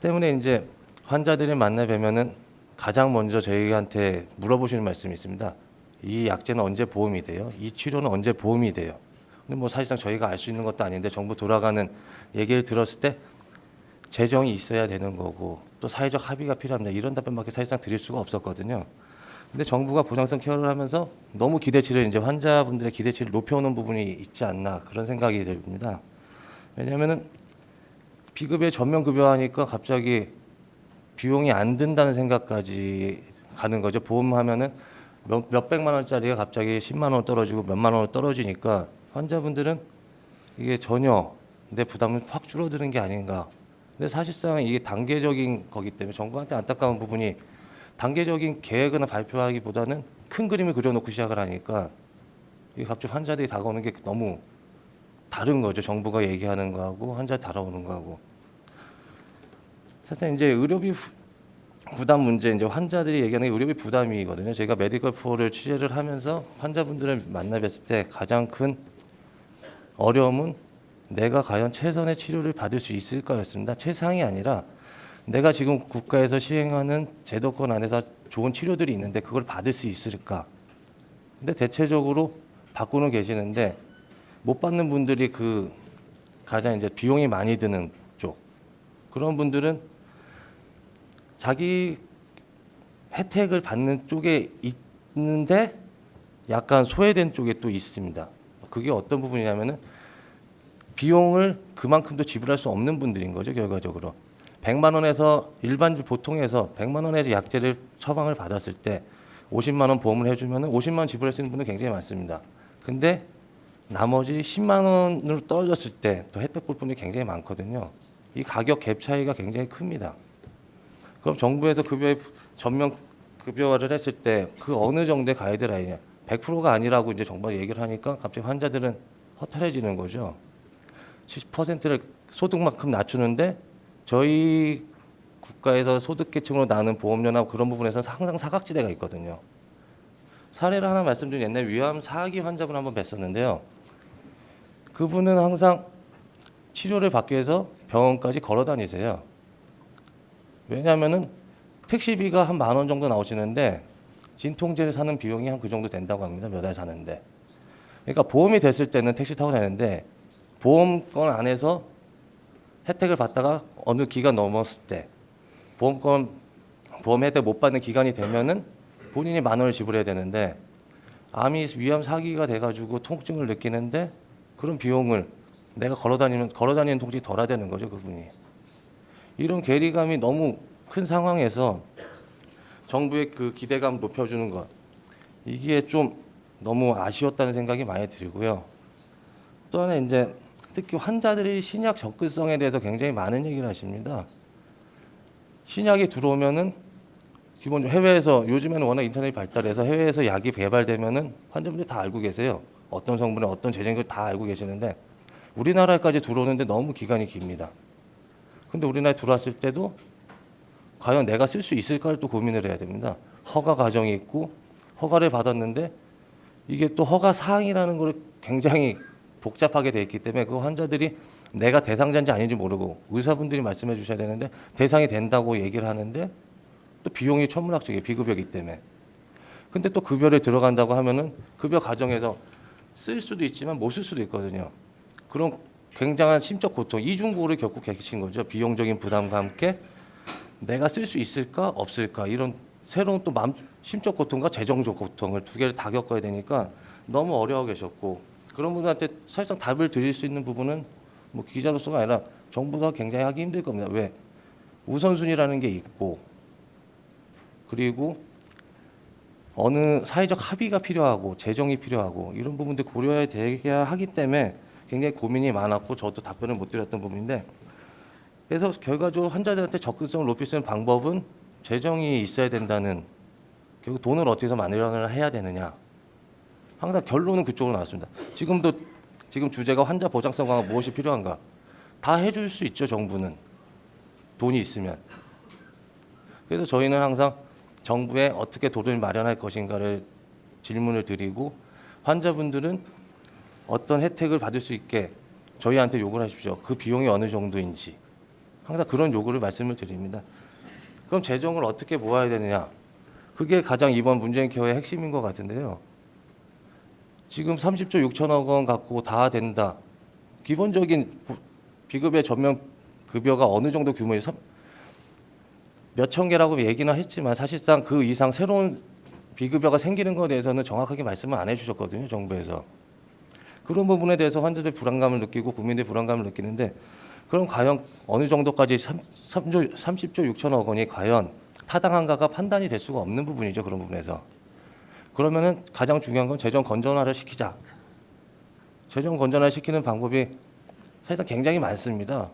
때문에 이제 환자들이 만나 뵈면은 가장 먼저 저희한테 물어보시는 말씀이 있습니다. 이 약제는 언제 보험이 돼요? 이 치료는 언제 보험이 돼요? 근데 뭐 사실상 저희가 알 수 있는 것도 아닌데 정부 돌아가는 얘기를 들었을 때 재정이 있어야 되는 거고 또 사회적 합의가 필요합니다. 이런 답변밖에 사실상 드릴 수가 없었거든요. 근데 정부가 보장성 케어를 하면서 너무 기대치를 이제 환자분들의 기대치를 높여오는 부분이 있지 않나 그런 생각이 듭니다. 왜냐하면은 비급여 전면 급여하니까 갑자기 비용이 안 든다는 생각까지 가는 거죠. 보험하면은 몇백만 원짜리가 갑자기 10만 원 떨어지고 몇만 원 떨어지니까 환자분들은 이게 전혀 내 부담은 확 줄어드는 게 아닌가. 근데 사실상 이게 단계적인 거기 때문에 정부한테 안타까운 부분이 단계적인 계획을 발표하기보다는 큰 그림을 그려놓고 시작을 하니까 이게 갑자기 환자들이 다가오는 게 너무 다른 거죠. 정부가 얘기하는 거하고 환자 다가오는 거하고. 사실 이제 의료비 부담 문제, 이제 환자들이 얘기하는 게 의료비 부담이거든요. 제가 메디컬 푸어를 취재를 하면서 환자분들을 만나 뵀을 때 가장 큰 어려움은 내가 과연 최선의 치료를 받을 수 있을까였습니다. 최상이 아니라 내가 지금 국가에서 시행하는 제도권 안에서 좋은 치료들이 있는데 그걸 받을 수 있을까? 근데 대체적으로 받고는 계시는데 못 받는 분들이 그 가장 이제 비용이 많이 드는 쪽, 그런 분들은 자기 혜택을 받는 쪽에 있는데 약간 소외된 쪽에 또 있습니다. 그게 어떤 부분이냐면은 비용을 그만큼도 지불할 수 없는 분들인 거죠. 결과적으로 100만 원에서 일반 보통에서 100만 원에서 약제를 처방을 받았을 때 50만 원 보험을 해주면 50만 원 지불할 수 있는 분은 굉장히 많습니다. 근데 나머지 10만 원으로 떨어졌을 때 또 혜택 볼 분이 굉장히 많거든요. 이 가격 갭 차이가 굉장히 큽니다. 그럼 정부에서 급여의 전면 급여화를 했을 때 그 어느 정도의 가이드라인이냐, 100%가 아니라고 이제 정부가 얘기를 하니까 갑자기 환자들은 허탈해지는 거죠. 10%를 소득만큼 낮추는데 저희 국가에서 소득계층으로 나는 보험료나 그런 부분에서는 항상 사각지대가 있거든요. 사례를 하나 말씀드리면 옛날 위암 4기 환자분 한번 뵀었는데요. 그분은 항상 치료를 받기 위해서 병원까지 걸어 다니세요. 왜냐하면은 택시비가 한 10,000원 정도 나오시는데 진통제를 사는 비용이 한 그 정도 된다고 합니다. 몇 알 사는데. 그러니까 보험이 됐을 때는 택시 타고 다니는데 보험권 안에서 혜택을 받다가 어느 기간 넘었을 때 보험 혜택 못 받는 기간이 되면은 본인이 10,000원을 지불해야 되는데 암이 위암 4기가 돼가지고 통증을 느끼는데 그런 비용을 내가 걸어 다니는 통증이 덜하다는 거죠, 그분이. 이런 괴리감이 너무 큰 상황에서 정부의 그 기대감 높여주는 것, 이게 좀 너무 아쉬웠다는 생각이 많이 들고요. 또 하나 이제 특히 환자들이 신약 접근성에 대해서 굉장히 많은 얘기를 하십니다. 신약이 들어오면은 기본적으로 해외에서 요즘에는 워낙 인터넷이 발달해서 해외에서 약이 개발되면은 환자분들이 다 알고 계세요. 어떤 성분에 어떤 제제인지 다 알고 계시는데 우리나라까지 들어오는데 너무 기간이 깁니다. 근데 우리나라에 들어왔을 때도 과연 내가 쓸 수 있을까를 또 고민을 해야 됩니다. 허가 과정이 있고 허가를 받았는데 이게 또 허가 사항이라는 걸 굉장히 복잡하게 돼 있기 때문에 그 환자들이 내가 대상자인지 아닌지 모르고 의사분들이 말씀해 주셔야 되는데 대상이 된다고 얘기를 하는데 또 비용이 천문학적이에요. 비급여이기 때문에. 근데 또 급여를 들어간다고 하면은 급여 과정에서 쓸 수도 있지만 못 쓸 수도 있거든요. 그런 굉장한 심적 고통, 이중고를 겪고 계신 거죠. 비용적인 부담과 함께 내가 쓸 수 있을까 없을까 이런 새로운 또 심적 고통과 재정적 고통을 두 개를 다 겪어야 되니까 너무 어려워 계셨고 그런 분들한테 사실상 답을 드릴 수 있는 부분은 뭐 기자로서가 아니라 정부가 굉장히 하기 힘들 겁니다. 왜? 우선순위라는 게 있고 그리고 어느 사회적 합의가 필요하고 재정이 필요하고 이런 부분들 고려해야 하기 때문에 굉장히 고민이 많았고 저도 답변을 못 드렸던 부분인데 그래서 결과적으로 환자들한테 접근성을 높일 수 있는 방법은 재정이 있어야 된다는 결국 돈을 어떻게 해서 마련을 해야 되느냐 항상 결론은 그쪽으로 나왔습니다. 지금도 지금 주제가 환자 보장성 강화 무엇이 필요한가? 다 해줄 수 있죠, 정부는. 돈이 있으면. 그래서 저희는 항상 정부에 어떻게 돈을 마련할 것인가를 질문을 드리고 환자분들은 어떤 혜택을 받을 수 있게 저희한테 요구를 하십시오. 그 비용이 어느 정도인지. 항상 그런 요구를 말씀을 드립니다. 그럼 재정을 어떻게 모아야 되느냐? 그게 가장 이번 문재인 케어의 핵심인 것 같은데요. 지금 30조 6천억 원 갖고 다 된다. 기본적인 비급여 전면 급여가 어느 정도 규모에서 몇천 개라고 얘기는 했지만 사실상 그 이상 새로운 비급여가 생기는 것에 대해서는 정확하게 말씀을 안 해주셨거든요, 정부에서. 그런 부분에 대해서 환자들 불안감을 느끼고 국민들 불안감을 느끼는데 그럼 과연 어느 정도까지 30조 6천억 원이 과연 타당한가가 판단이 될 수가 없는 부분이죠, 그런 부분에서. 그러면은 가장 중요한 건 재정 건전화를 시키자. 재정 건전화 시키는 방법이 사실상 굉장히 많습니다.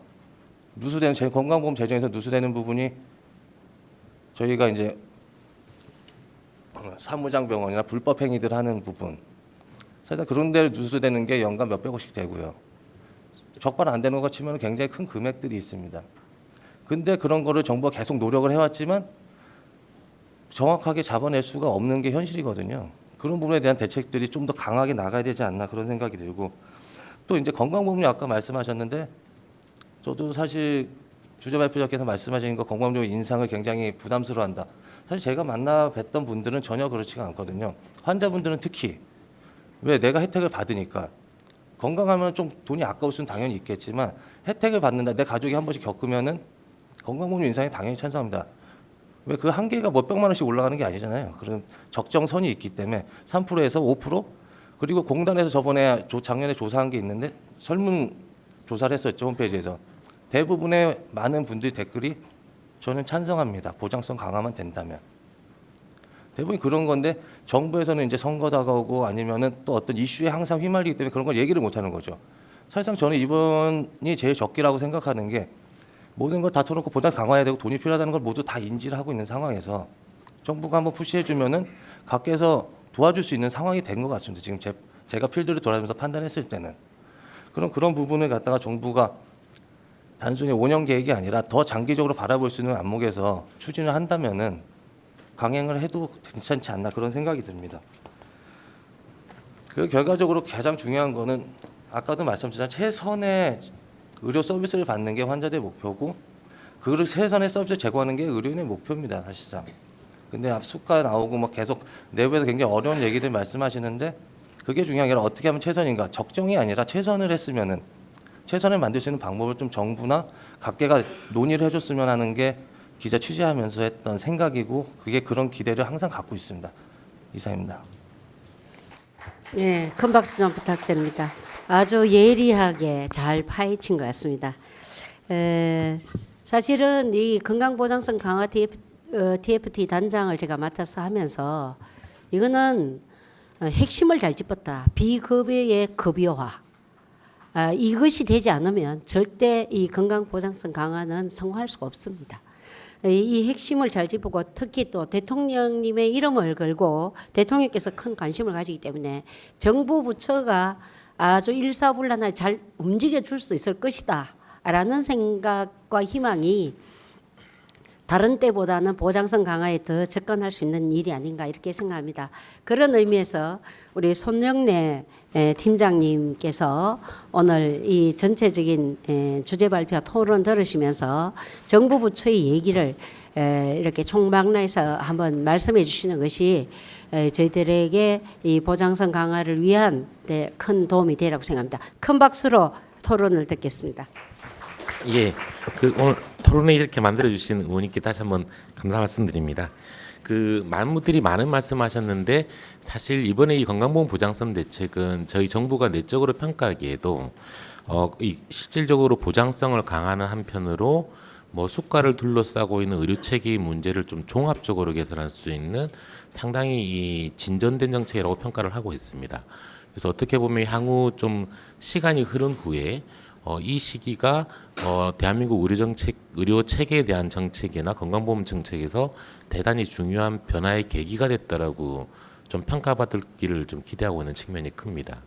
누수되는 건강보험 재정에서 누수되는 부분이 저희가 이제 사무장병원이나 불법 행위들 하는 부분, 사실상 그런 데를 누수되는 게 연간 몇백억씩 되고요. 적발 안 되는 것 치면 굉장히 큰 금액들이 있습니다. 근데 그런 거를 정부가 계속 노력을 해왔지만 정확하게 잡아낼 수가 없는 게 현실이거든요. 그런 부분에 대한 대책들이 좀 더 강하게 나가야 되지 않나 그런 생각이 들고 또 이제 건강보험료 아까 말씀하셨는데 저도 사실 주재 발표자께서 말씀하신 거 건강보험 인상을 굉장히 부담스러워한다. 사실 제가 만나 뵀던 분들은 전혀 그렇지가 않거든요. 환자분들은 특히 왜 내가 혜택을 받으니까 건강하면 좀 돈이 아까울 수는 당연히 있겠지만 혜택을 받는다. 내 가족이 한 번씩 겪으면은 건강보험 인상에 당연히 찬성합니다. 왜 그 한계가 몇백만 원씩 올라가는 게 아니잖아요. 그런 적정선이 있기 때문에 3%에서 5% 그리고 공단에서 저번에 작년에 조사한 게 있는데 설문 조사를 했었죠, 홈페이지에서. 대부분의 많은 분들이 댓글이 저는 찬성합니다. 보장성 강화만 된다면. 대부분 그런 건데 정부에서는 이제 선거 다가오고 아니면은 또 어떤 이슈에 항상 휘말리기 때문에 그런 걸 얘기를 못 하는 거죠. 사실상 저는 이번이 제일 적기라고 생각하는 게 모든 걸 다 터놓고 보다 강화해야 되고 돈이 필요하다는 걸 모두 다 인지를 하고 있는 상황에서 정부가 한번 푸시해 주면은 각계에서 도와줄 수 있는 상황이 된 것 같습니다. 지금 제가 필드를 돌아다니면서 판단했을 때는 그런 부분을 갖다가 정부가 단순히 5년 계획이 아니라 더 장기적으로 바라볼 수 있는 안목에서 추진을 한다면은 강행을 해도 괜찮지 않나 그런 생각이 듭니다. 그 결과적으로 가장 중요한 거는 아까도 말씀드렸지만 최선의 의료 서비스를 받는 게 환자들의 목표고 그 최선의 서비스를 제공하는 게 의료인의 목표입니다, 사실상. 근데 수가 나오고 막 계속 내부에서 굉장히 어려운 얘기들 말씀하시는데 그게 중요한 게 아니라 어떻게 하면 최선인가. 적정이 아니라 최선을 했으면은 최선을 만들 수 있는 방법을 좀 정부나 각계가 논의를 해줬으면 하는 게 기자 취재하면서 했던 생각이고 그게 그런 기대를 항상 갖고 있습니다. 이상입니다. 네, 큰 박수 좀 부탁드립니다. 아주 예리하게 잘 파헤친 것 같습니다. 사실은 이 건강보장성 강화 TFT 단장을 제가 맡아서 하면서 이거는 핵심을 잘 짚었다. 비급여의 급여화. 이것이 되지 않으면 절대 이 건강보장성 강화는 성공할 수가 없습니다. 이 핵심을 잘 짚고 특히 또 대통령님의 이름을 걸고 대통령께서 큰 관심을 가지기 때문에 정부 부처가 아주 일사불란하게 잘 움직여 줄 수 있을 것이다 라는 생각과 희망이 다른 때보다는 보장성 강화에 더 접근할 수 있는 일이 아닌가 이렇게 생각합니다. 그런 의미에서 우리 손영래 팀장님께서 오늘 이 전체적인 주제 발표 토론 들으시면서 정부 부처의 얘기를 이렇게 총망라해서 한번 말씀해 주시는 것이 저희들에게 이 보장성 강화를 위한 큰 도움이 되리라고 생각합니다. 큰 박수로 토론을 듣겠습니다. 예, 오늘 토론회 이렇게 만들어 주신 의원님께 다시 한번 감사 말씀드립니다. 많은 분들이 많은 말씀하셨는데 사실 이번에 이 건강보험 보장성 대책은 저희 정부가 내적으로 평가하기에도 실질적으로 보장성을 강화하는 한편으로 수가를 둘러싸고 있는 의료 체계 문제를 좀 종합적으로 개선할 수 있는 상당히 이 진전된 정책이라고 평가를 하고 있습니다. 그래서 어떻게 보면 향후 좀 시간이 흐른 후에 이 시기가 대한민국 의료 체계에 대한 정책이나 건강보험 정책에서 대단히 중요한 변화의 계기가 됐다라고 좀 평가받기를 좀 기대하고 있는 측면이 큽니다.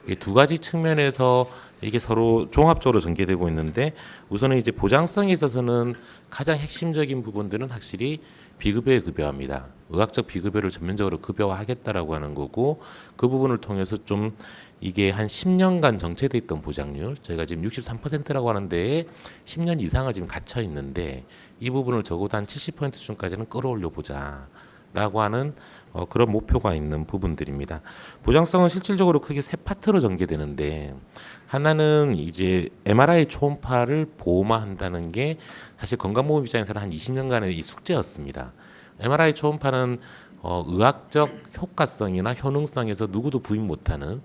이 두 가지 측면에서 이게 서로 종합적으로 전개되고 있는데 우선은 이제 보장성에 있어서는 가장 핵심적인 부분들은 확실히 비급여의 급여화입니다. 의학적 비급여를 전면적으로 급여화하겠다라고 하는 거고 그 부분을 통해서 좀 이게 한 10년간 정체돼 있던 보장률 저희가 지금 63%라고 하는데 10년 이상을 지금 갇혀 있는데 이 부분을 적어도 한 70% 수준까지는 끌어올려 보자라고 하는 그런 목표가 있는 부분들입니다. 보장성은 실질적으로 크게 세 파트로 전개되는데 하나는 이제 MRI 초음파를 보호화한다는 게 사실 건강보험 입장에서는 한 20년간의 이 숙제였습니다. MRI 초음파는 의학적 효과성이나 효능성에서 누구도 부인 못하는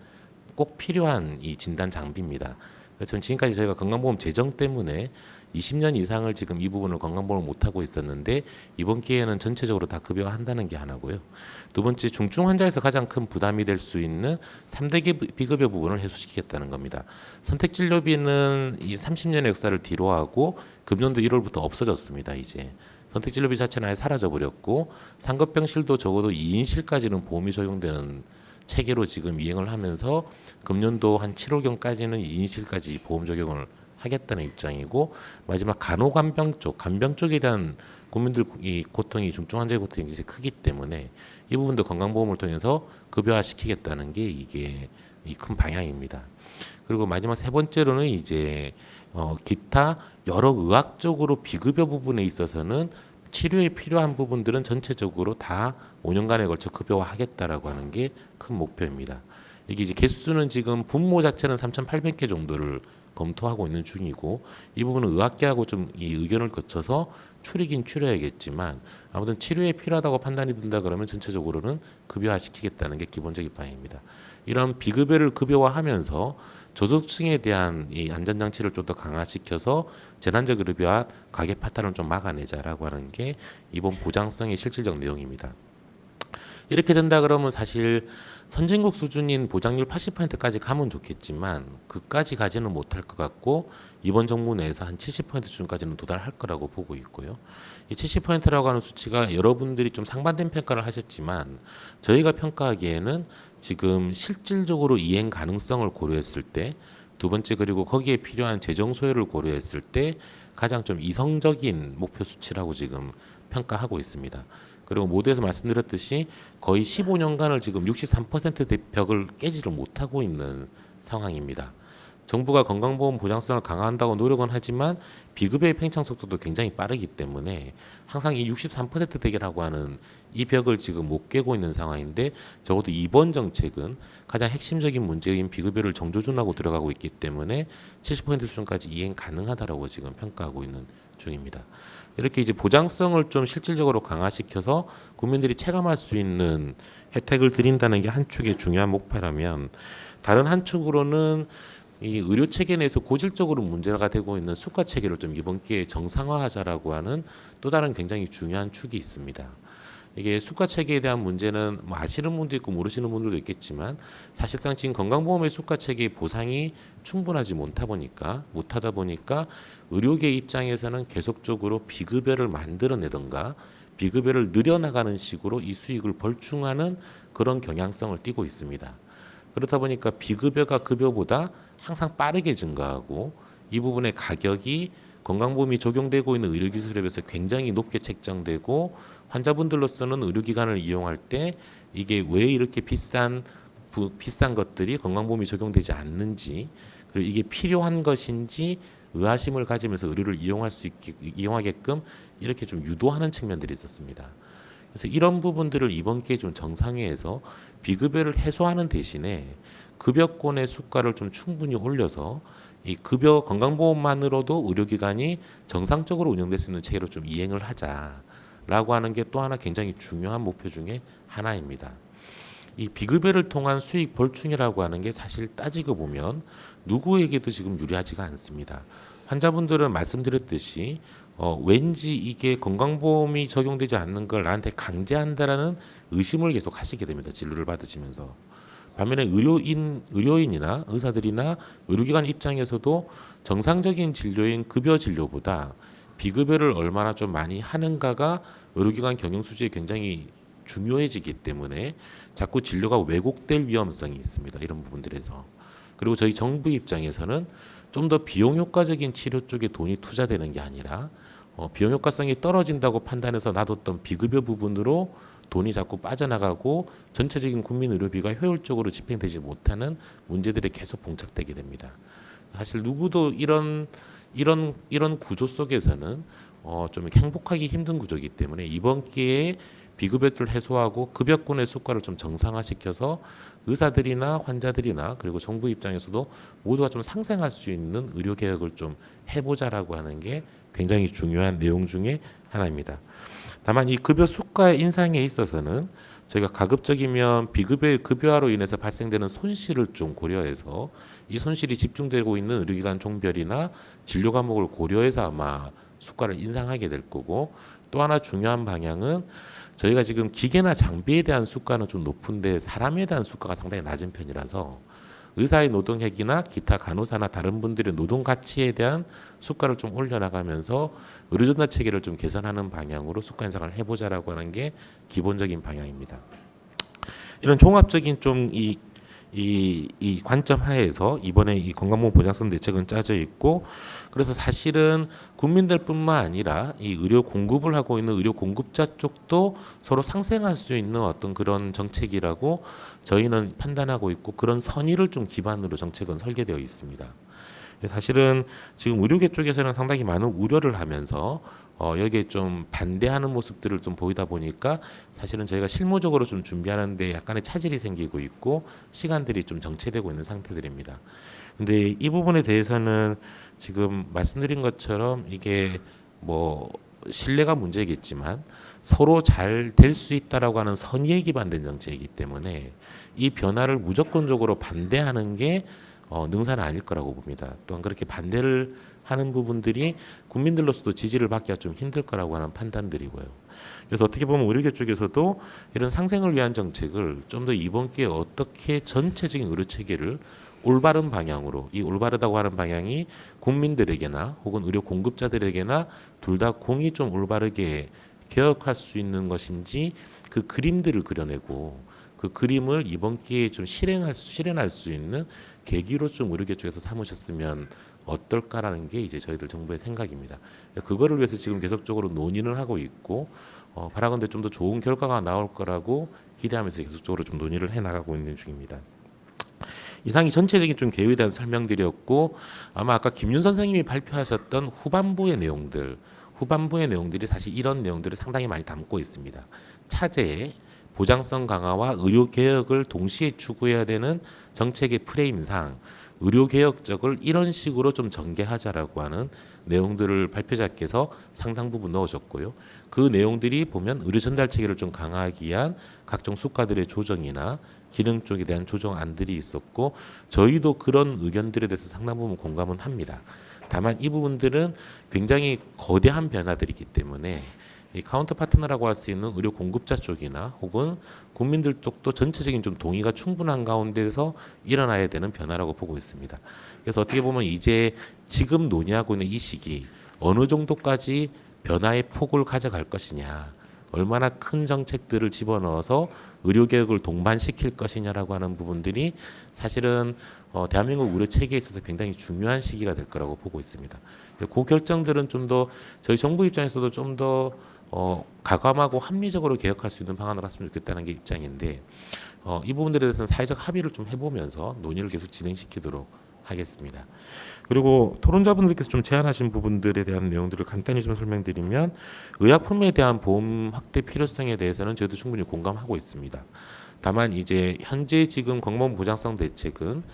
꼭 필요한 이 진단 장비입니다. 그래서 지금까지 저희가 건강보험 재정 때문에 20년 이상을 지금 이 부분을 건강보험을 못하고 있었는데 이번 기회에는 전체적으로 다 급여화한다는 게 하나고요. 두 번째 중증 환자에서 가장 큰 부담이 될 수 있는 3대 비급여 부분을 해소시키겠다는 겁니다. 선택진료비는 이 30년의 역사를 뒤로하고 금년도 1월부터 없어졌습니다. 이제 선택진료비 자체는 아예 사라져버렸고 상급병실도 적어도 2인실까지는 보험이 적용되는 체계로 지금 이행을 하면서 금년도 한 7월경까지는 2인실까지 보험 적용을 하겠다는 입장이고 마지막 간호간병 쪽, 간병 쪽에 대한 국민들 이 고통이 중증 환자의 고통이 굉장히 크기 때문에 이 부분도 건강보험을 통해서 급여화 시키겠다는 게 이게 이 큰 방향입니다. 그리고 마지막 세 번째로는 이제 기타 여러 의학적으로 비급여 부분에 있어서는 치료에 필요한 부분들은 전체적으로 다 5년간에 걸쳐 급여화하겠다라고 하는 게 큰 목표입니다. 이게 이제 개수는 지금 분모 자체는 3,800개 정도를 검토하고 있는 중이고 이 부분은 의학계하고 좀 이 의견을 거쳐서 추리긴 추려야겠지만 아무튼 치료에 필요하다고 판단이 든다 그러면 전체적으로는 급여화시키겠다는 게 기본적인 방향입니다. 이런 비급여를 급여화하면서 저소득층에 대한 이 안전장치를 좀 더 강화시켜서 재난적 급여와 가계 파탄을 좀 막아내자라고 하는 게 이번 보장성의 실질적 내용입니다. 이렇게 된다 그러면 사실 선진국 수준인 보장률 80%까지 가면 좋겠지만 그까지 가지는 못할 것 같고 이번 정부 내에서 한 70% 수준까지는 도달할 거라고 보고 있고요. 이 70%라고 하는 수치가 여러분들이 좀 상반된 평가를 하셨지만 저희가 평가하기에는 지금 실질적으로 이행 가능성을 고려했을 때 두 번째 그리고 거기에 필요한 재정 소요를 고려했을 때 가장 좀 이성적인 목표 수치라고 지금 평가하고 있습니다. 그리고 모두에서 말씀드렸듯이 거의 15년간을 지금 63%대 벽을 깨지를 못하고 있는 상황입니다. 정부가 건강보험 보장성을 강화한다고 노력은 하지만 비급여의 팽창 속도도 굉장히 빠르기 때문에 항상 이 63%대계라고 하는 이 벽을 지금 못 깨고 있는 상황인데 적어도 이번 정책은 가장 핵심적인 문제인 비급여를 정조준하고 들어가고 있기 때문에 70% 수준까지 이행 가능하다라고 지금 평가하고 있는 중입니다. 이렇게 이제 보장성을 좀 실질적으로 강화시켜서 국민들이 체감할 수 있는 혜택을 드린다는 게 한 축의 중요한 목표라면 다른 한 축으로는 이 의료 체계 내에서 고질적으로 문제가 되고 있는 수가 체계를 좀 이번 기회에 정상화하자라고 하는 또 다른 굉장히 중요한 축이 있습니다. 이게 수가 체계에 대한 문제는 뭐 아시는 분도 있고 모르시는 분들도 있겠지만 사실상 지금 건강보험의 수가 체계 보상이 충분하지 못하다 보니까 의료계 입장에서는 계속적으로 비급여를 만들어내던가 비급여를 늘려나가는 식으로 이 수익을 벌충하는 그런 경향성을 띠고 있습니다. 그렇다 보니까 비급여가 급여보다 항상 빠르게 증가하고 이 부분의 가격이 건강보험이 적용되고 있는 의료기술에 비해서 굉장히 높게 책정되고 환자분들로서는 의료기관을 이용할 때 이게 왜 이렇게 비싼 것들이 건강보험이 적용되지 않는지 그리고 이게 필요한 것인지 의아심을 가지면서 의료를 이용하게끔 이렇게 좀 유도하는 측면들이 있었습니다. 그래서 이런 부분들을 이번 기회에 좀 정상회에서 비급여를 해소하는 대신에 급여권의 수가를 좀 충분히 올려서 이 급여 건강보험만으로도 의료기관이 정상적으로 운영될 수 있는 체계로 좀 이행을 하자라고 하는 게 또 하나 굉장히 중요한 목표 중에 하나입니다. 이 비급여를 통한 수익 벌충이라고 하는 게 사실 따지고 보면 누구에게도 지금 유리하지가 않습니다. 환자분들은 말씀드렸듯이 왠지 이게 건강보험이 적용되지 않는 걸 나한테 강제한다라는 의심을 계속 하시게 됩니다. 진료를 받으시면서. 반면에 의료인이나 의사들이나 의료기관 입장에서도 정상적인 진료인 급여 진료보다 비급여를 얼마나 좀 많이 하는가가 의료기관 경영 수지에 굉장히 중요해지기 때문에 자꾸 진료가 왜곡될 위험성이 있습니다. 이런 부분들에서. 그리고 저희 정부 입장에서는 좀 더 비용 효과적인 치료 쪽에 돈이 투자되는 게 아니라 비용 효과성이 떨어진다고 판단해서 놔뒀던 비급여 부분으로 돈이 자꾸 빠져나가고 전체적인 국민 의료비가 효율적으로 집행되지 못하는 문제들이 계속 봉착되게 됩니다. 사실 누구도 이런 구조 속에서는 좀 행복하기 힘든 구조이기 때문에 이번 기회에 비급여를 해소하고 급여권의 수가를 좀 정상화시켜서 의사들이나 환자들이나 그리고 정부 입장에서도 모두가 좀 상생할 수 있는 의료 개혁을 좀 해보자라고 하는 게 굉장히 중요한 내용 중에 하나입니다. 다만 이 급여 수가 인상에 있어서는 저희가 가급적이면 비급여의 급여화로 인해서 발생되는 손실을 좀 고려해서 이 손실이 집중되고 있는 의료기관 종별이나 진료 과목을 고려해서 아마 수가를 인상하게 될 거고, 또 하나 중요한 방향은 저희가 지금 기계나 장비에 대한 수가는 좀 높은데 사람에 대한 수가가 상당히 낮은 편이라서 의사의 노동력이나 기타 간호사나 다른 분들의 노동 가치에 대한 수가를 좀 올려나가면서 의료전달 체계를 좀 개선하는 방향으로 수가 인상을 해보자라고 하는 게 기본적인 방향입니다. 이런 종합적인 좀 이 관점 하에서 이번에 이 건강보험 보장성 대책은 짜져 있고, 그래서 사실은 국민들뿐만 아니라 이 의료 공급을 하고 있는 의료 공급자 쪽도 서로 상생할 수 있는 어떤 그런 정책이라고 저희는 판단하고 있고, 그런 선의를 좀 기반으로 정책은 설계되어 있습니다. 사실은 지금 의료계 쪽에서는 상당히 많은 우려를 하면서 여기에 좀 반대하는 모습들을 좀 보이다 보니까 사실은 저희가 실무적으로 좀 준비하는데 약간의 차질이 생기고 있고 시간들이 좀 정체되고 있는 상태들입니다. 근데 이 부분에 대해서는 지금 말씀드린 것처럼 이게 뭐 신뢰가 문제겠지만 서로 잘 될 수 있다라고 하는 선의에 기반된 정책이기 때문에 이 변화를 무조건적으로 반대하는 게 능사는 아닐 거라고 봅니다. 또한 그렇게 반대를 하는 부분들이 국민들로서도 지지를 받기가 좀 힘들 거라고 하는 판단들이고요. 그래서 어떻게 보면 의료계 쪽에서도 이런 상생을 위한 정책을 좀 더 이번 기회에 어떻게 전체적인 의료 체계를 올바른 방향으로, 이 올바르다고 하는 방향이 국민들에게나 혹은 의료 공급자들에게나 둘 다 공이 좀 올바르게 개혁할 수 있는 것인지 그 그림들을 그려내고 그 그림을 이번 기회에 좀 실현할 수 있는 계기로 좀 의료계 쪽에서 삼으셨으면 어떨까라는 게 이제 저희들 정부의 생각입니다. 그거를 위해서 지금 계속적으로 논의를 하고 있고 바라건대 좀 더 좋은 결과가 나올 거라고 기대하면서 계속적으로 좀 논의를 해나가고 있는 중입니다. 이상이 전체적인 좀 계획에 대한 설명드렸고, 아마 아까 김윤 선생님이 발표하셨던 후반부의 내용들이 사실 이런 내용들을 상당히 많이 담고 있습니다. 차제에 보장성 강화와 의료 개혁을 동시에 추구해야 되는 정책의 프레임상 의료 개혁적을 이런 식으로 좀 전개하자라고 하는 내용들을 발표자께서 상당 부분 넣으셨고요. 그 내용들이 보면 의료 전달 체계를 좀 강화하기 위한 각종 수가들의 조정이나 기능 쪽에 대한 조정안들이 있었고, 저희도 그런 의견들에 대해서 상당 부분 공감은 합니다. 다만 이 부분들은 굉장히 거대한 변화들이기 때문에 이 카운터 파트너라고 할 수 있는 의료 공급자 쪽이나 혹은 국민들 쪽도 전체적인 좀 동의가 충분한 가운데서 일어나야 되는 변화라고 보고 있습니다. 그래서 어떻게 보면 이제 지금 논의하고 있는 이 시기 어느 정도까지 변화의 폭을 가져갈 것이냐, 얼마나 큰 정책들을 집어넣어서 의료개혁을 동반시킬 것이냐라고 하는 부분들이 사실은 대한민국 의료 체계에 있어서 굉장히 중요한 시기가 될 거라고 보고 있습니다. 그 결정들은 좀 더 저희 정부 입장에서도 좀 더 가감하고 합리적으로 개혁할 수 있는 방안을 했으면 좋겠다는 게 입장인데, 이 부분들에 대해서는 사회적 합의를 좀 해보면서 논의를 계속 진행시키도록 하겠습니다. 그리고 토론자분들께서 좀 제안하신 부분들에 대한 내용들을 간단히 좀 설명드리면, 의약품에 대한 보험 확대 필요성에 대해서는 저희도 충분히 공감하고 있습니다. 다만 이제 현재 지금 건강보험 보장성 대책은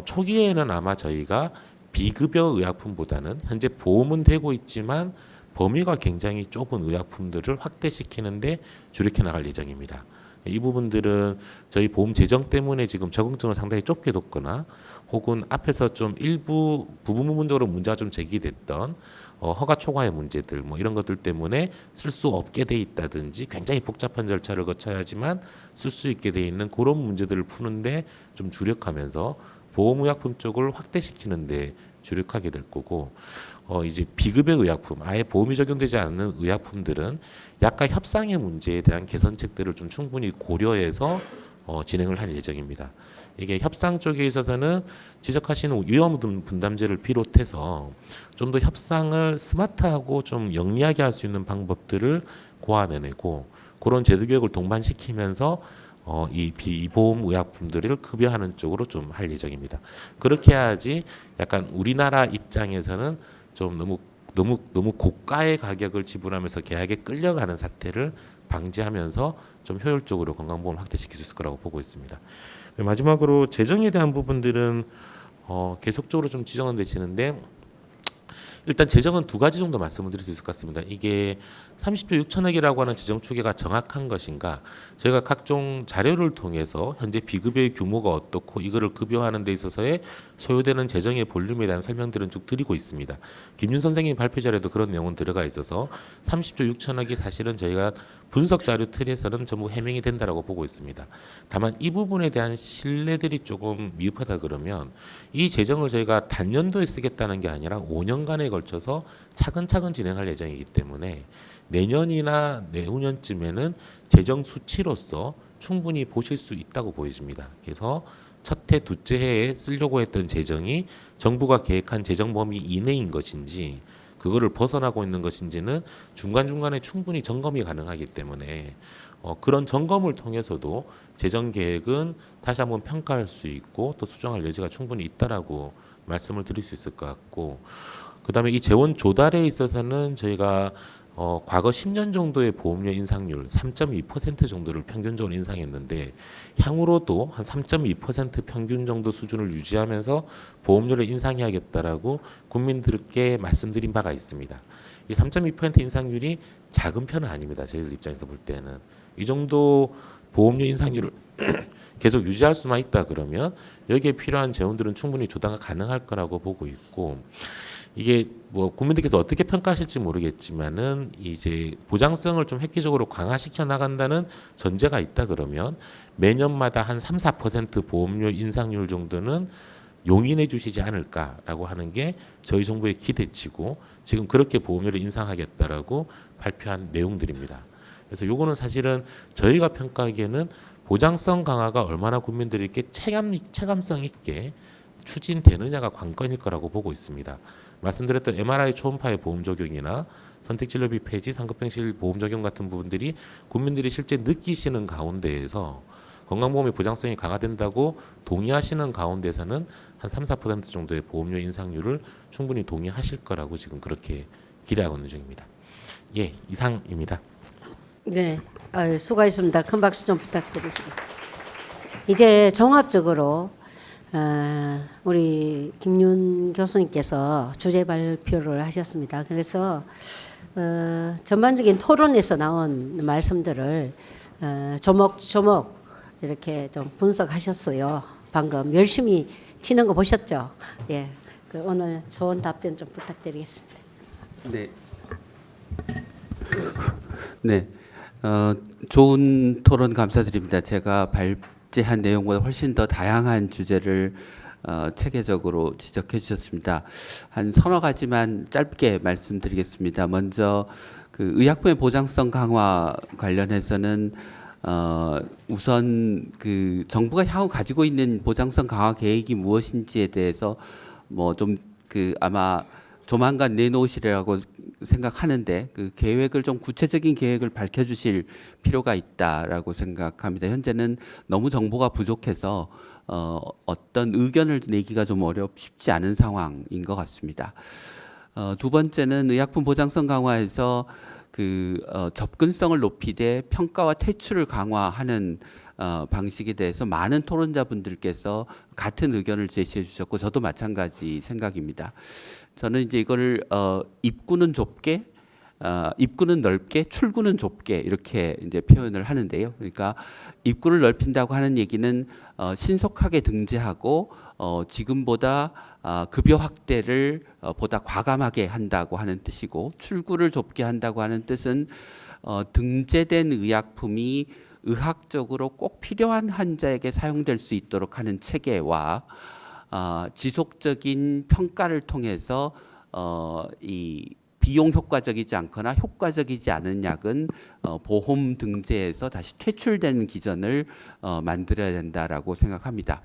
초기에는 아마 저희가 비급여 의약품보다는 현재 보험은 되고 있지만 범위가 굉장히 좁은 의약품들을 확대시키는데 주력해 나갈 예정입니다. 이 부분들은 저희 보험 재정 때문에 지금 적응증을 상당히 좁게 뒀거나 혹은 앞에서 좀 일부 부분적으로 문제가 좀 제기됐던 허가 초과의 문제들 뭐 이런 것들 때문에 쓸 수 없게 돼 있다든지 굉장히 복잡한 절차를 거쳐야지만 쓸 수 있게 돼 있는 그런 문제들을 푸는데 좀 주력하면서 보험의약품 쪽을 확대시키는데 주력하게 될 거고, 이제 비급여 의약품, 아예 보험이 적용되지 않는 의약품들은 약가 협상의 문제에 대한 개선책들을 좀 충분히 고려해서 진행을 할 예정입니다. 이게 협상 쪽에 있어서는 지적하시는 위험 분담제를 비롯해서 좀 더 협상을 스마트하고 좀 영리하게 할 수 있는 방법들을 고안해내고 그런 제도 교육을 동반시키면서 이 비보험 의약품들을 급여하는 쪽으로 좀 할 예정입니다. 그렇게 해야지 약간 우리나라 입장에서는 좀 너무 고가의 가격을 지불하면서 계약에 끌려가는 사태를 방지하면서 좀 효율적으로 건강보험을 확대시킬 수 있을 거라고 보고 있습니다. 마지막으로 재정에 대한 부분들은 계속적으로 좀 지적은 되시는데 일단 재정은 두 가지 정도 말씀을 드릴 수 있을 것 같습니다. 이게 30조 6천억이라고 하는 재정 추계가 정확한 것인가? 저희가 각종 자료를 통해서 현재 비급여의 규모가 어떻고 이거를 급여하는 데 있어서의 소요되는 재정의 볼륨에 대한 설명들은 쭉 드리고 있습니다. 김윤 선생님 발표 자료에도 그런 내용은 들어가 있어서 30조 6천억이 사실은 저희가 분석 자료 틀에서는 전부 해명이 된다라고 보고 있습니다. 다만 이 부분에 대한 신뢰들이 조금 미흡하다 그러면 이 재정을 저희가 단년도에 쓰겠다는 게 아니라 5년간에 걸쳐서 차근차근 진행할 예정이기 때문에 내년이나 내후년쯤에는 재정 수치로서 충분히 보실 수 있다고 보여집니다. 그래서 첫 해, 둘째 해에 쓰려고 했던 재정이 정부가 계획한 재정 범위 이내인 것인지 그거를 벗어나고 있는 것인지는 중간중간에 충분히 점검이 가능하기 때문에 그런 점검을 통해서도 재정 계획은 다시 한번 평가할 수 있고 또 수정할 여지가 충분히 있다라고 말씀을 드릴 수 있을 것 같고 그다음에 이 재원 조달에 있어서는 저희가 과거 10년 정도의 보험료 인상률 3.2% 정도를 평균적으로 인상했는데 향후로도 한 3.2% 평균 정도 수준을 유지하면서 보험료를 인상해야겠다라고 국민들께 말씀드린 바가 있습니다. 이 3.2% 인상률이 작은 편은 아닙니다. 저희들 입장에서 볼 때는 이 정도 보험료 인상률을 계속 유지할 수만 있다 그러면 여기에 필요한 재원들은 충분히 조달가 가능할 거라고 보고 있고 이게 뭐 국민들께서 어떻게 평가하실지 모르겠지만은 이제 보장성을 좀 획기적으로 강화시켜 나간다는 전제가 있다 그러면 매년마다 한 3-4% 보험료 인상률 정도는 용인해 주시지 않을까라고 하는 게 저희 정부의 기대치고 지금 그렇게 보험료를 인상하겠다라고 발표한 내용들입니다. 그래서 요거는 사실은 저희가 평가하기에는 보장성 강화가 얼마나 국민들에게 체감성 있게 추진되느냐가 관건일 거라고 보고 있습니다. 말씀드렸던 MRI 초음파의 보험 적용이나 선택진료비 폐지, 상급병실 보험 적용 같은 부분들이 국민들이 실제 느끼시는 가운데에서 건강보험의 보장성이 강화된다고 동의하시는 가운데서는 한 3-4% 정도의 보험료 인상률을 충분히 동의하실 거라고 지금 그렇게 기대하고 있는 중입니다. 예, 이상입니다. 네, 수고하셨습니다. 큰 박수 좀 부탁드리겠습니다. 이제 종합적으로 우리 김윤 교수님께서 주제 발표를 하셨습니다. 그래서 전반적인 토론에서 나온 말씀들을 조목조목 이렇게 좀 분석하셨어요. 방금 열심히 치는 거 보셨죠? 예, 오늘 좋은 답변 좀 부탁드리겠습니다. 네. 네. 좋은 토론 감사드립니다. 제가 발제한 내용보다 훨씬 더 다양한 주제를 체계적으로 지적해 주셨습니다. 한 서너 가지만 짧게 말씀드리겠습니다. 먼저 그 의약품의 보장성 강화 관련해서는 우선 그 정부가 향후 가지고 있는 보장성 강화 계획이 무엇인지에 대해서 뭐 좀 그 아마 조만간 내놓으시리라고 생각하는데 그 계획을 좀 구체적인 계획을 밝혀주실 필요가 있다라고 생각합니다. 현재는 너무 정보가 부족해서 어떤 의견을 내기가 좀 쉽지 않은 상황인 것 같습니다. 두 번째는 의약품 보장성 강화에서 접근성을 높이되 평가와 퇴출을 강화하는 방식에 대해서 많은 토론자분들께서 같은 의견을 제시해 주셨고 저도 마찬가지 생각입니다. 저는 이제 이거를 입구는 좁게, 입구는 넓게, 출구는 좁게 이렇게 이제 표현을 하는데요. 그러니까 입구를 넓힌다고 하는 얘기는 신속하게 등재하고 지금보다 급여 확대를 보다 과감하게 한다고 하는 뜻이고 출구를 좁게 한다고 하는 뜻은 등재된 의약품이 의학적으로 꼭 필요한 환자에게 사용될 수 있도록 하는 체계와 지속적인 평가를 통해서 이 비용 효과적이지 않거나 효과적이지 않은 약은 보험 등재에서 다시 퇴출되는 기전을 만들어야 된다라고 생각합니다.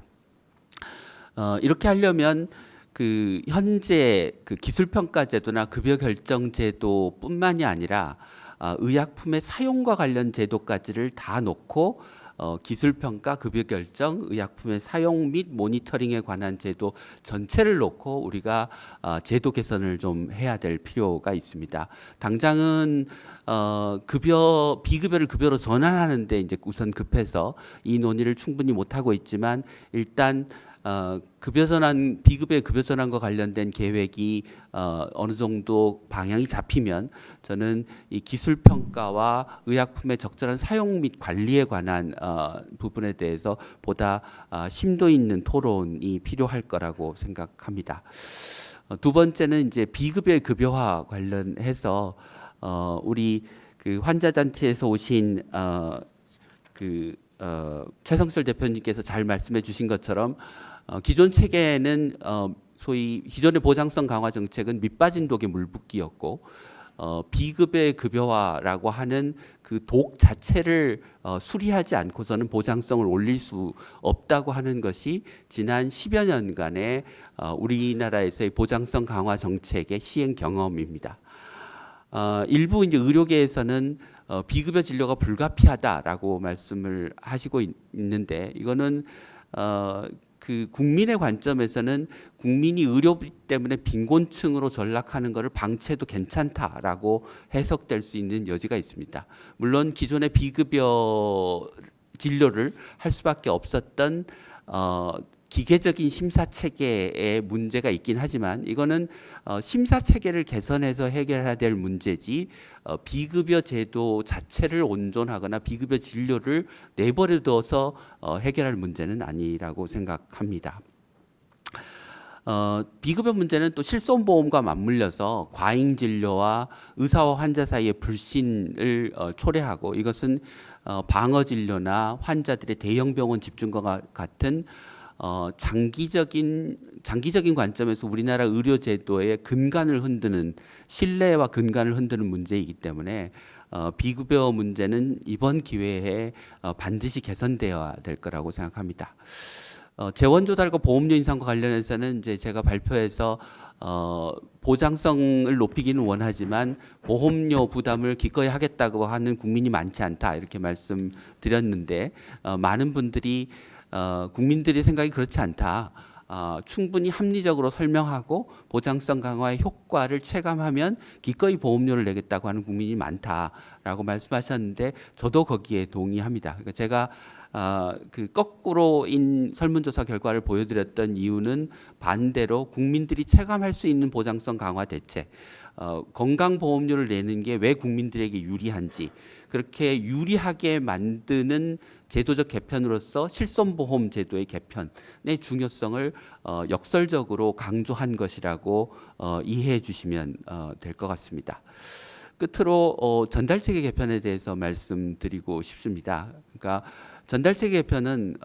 이렇게 하려면 그 현재 그 기술평가제도나 급여결정제도뿐만이 아니라 의약품의 사용과 관련 제도까지를 다 놓고 기술평가, 급여결정, 의약품의 사용 및 모니터링에 관한 제도 전체를 놓고 우리가 제도 개선을 좀 해야 될 필요가 있습니다. 당장은 비급여를 급여로 전환하는데 이제 우선 급해서 이 논의를 충분히 못 하고 있지만 일단 비급여 급여 전환과 관련된 계획이 어느 정도 방향이 잡히면 저는 이 기술 평가와 의약품의 적절한 사용 및 관리에 관한 부분에 대해서 보다 심도 있는 토론이 필요할 거라고 생각합니다. 두 번째는 이제 비급여의 급여화 관련해서 우리 그 환자 단체에서 오신 최성철 대표님께서 잘 말씀해 주신 것처럼 기존 체계는 소위 기존의 보장성 강화 정책은 밑빠진 독에 물붓기였고 비급여의 급여화라고 하는 그 독 자체를 수리하지 않고서는 보장성을 올릴 수 없다고 하는 것이 지난 10여 년간의 우리나라에서의 보장성 강화 정책의 시행 경험입니다. 일부 이제 의료계에서는 비급여 진료가 불가피하다라고 말씀을 하시고 있는데 이거는 그 국민의 관점에서는 국민이 의료비 때문에 빈곤층으로 전락하는 것을 방치해도 괜찮다라고 해석될 수 있는 여지가 있습니다. 물론 기존의 비급여 진료를 할 수밖에 없었던 기계적인 심사 체계에 문제가 있긴 하지만 이거는 심사 체계를 개선해서 해결해야 될 문제지 비급여 제도 자체를 온전하거나 비급여 진료를 내버려 둬서 해결할 문제는 아니라고 생각합니다. 비급여 문제는 또 실손보험과 맞물려서 과잉 진료와 의사와 환자 사이의 불신을 초래하고 이것은 방어 진료나 환자들의 대형 병원 집중과 같은 장기적인 관점에서 우리나라 의료 제도의 근간을 흔드는 신뢰와 근간을 흔드는 문제이기 때문에 비급여 문제는 이번 기회에 반드시 개선되어야 될 거라고 생각합니다. 재원 조달과 보험료 인상과 관련해서는 이제 제가 발표해서 보장성을 높이기는 원하지만 보험료 부담을 기꺼이 하겠다고 하는 국민이 많지 않다 이렇게 말씀드렸는데 많은 분들이 국민들의 생각이 그렇지 않다. 충분히 합리적으로 설명하고 보장성 강화의 효과를 체감하면 기꺼이 보험료를 내겠다고 하는 국민이 많다라고 말씀하셨는데 저도 거기에 동의합니다. 그러니까 제가 그 거꾸로인 설문조사 결과를 보여드렸던 이유는 반대로 국민들이 체감할 수 있는 보장성 강화 대책, 건강보험료를 내는 게 왜 국민들에게 유리한지 그렇게 유리하게 만드는 제도적 개편으로서 실손보험 제도의 개편의 중요성을 역설적으로 강조한 것이라고 이해해 주시면 될 것 같습니다. 끝으로 전달체계 개편에 대해서 말씀드리고 싶습니다. 그러니까 전달체계 개편은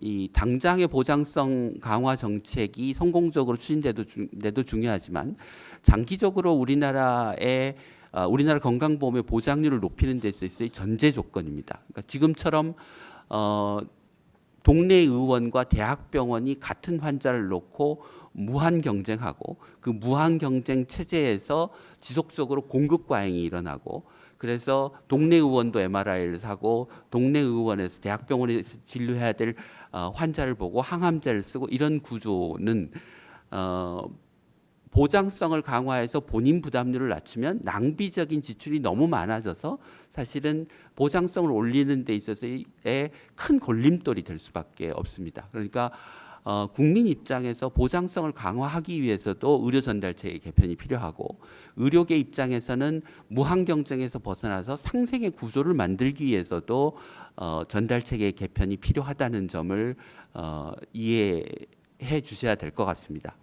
이 당장의 보장성 강화 정책이 성공적으로 추진돼도 중요하지만 장기적으로 우리나라 건강보험의 보장률을 높이는 데 있어서의 전제 조건입니다. 그러니까 지금처럼 동네 의원과 대학병원이 같은 환자를 놓고 무한 경쟁하고 그 무한 경쟁 체제에서 지속적으로 공급 과잉이 일어나고 그래서 동네 의원도 MRI를 사고 동네 의원에서 대학병원에서 진료해야 될 환자를 보고 항암제를 쓰고 이런 구조는 보장성을 강화해서 본인 부담률을 낮추면 낭비적인 지출이 너무 많아져서 사실은 보장성을 올리는 데 있어서의 큰 걸림돌이 될 수밖에 없습니다. 그러니까 국민 입장에서 보장성을 강화하기 위해서도 의료 전달체계 개편이 필요하고 의료계 입장에서는 무한 경쟁에서 벗어나서 상생의 구조를 만들기 위해서도 전달체계 개편이 필요하다는 점을 이해해 주셔야 될 것 같습니다.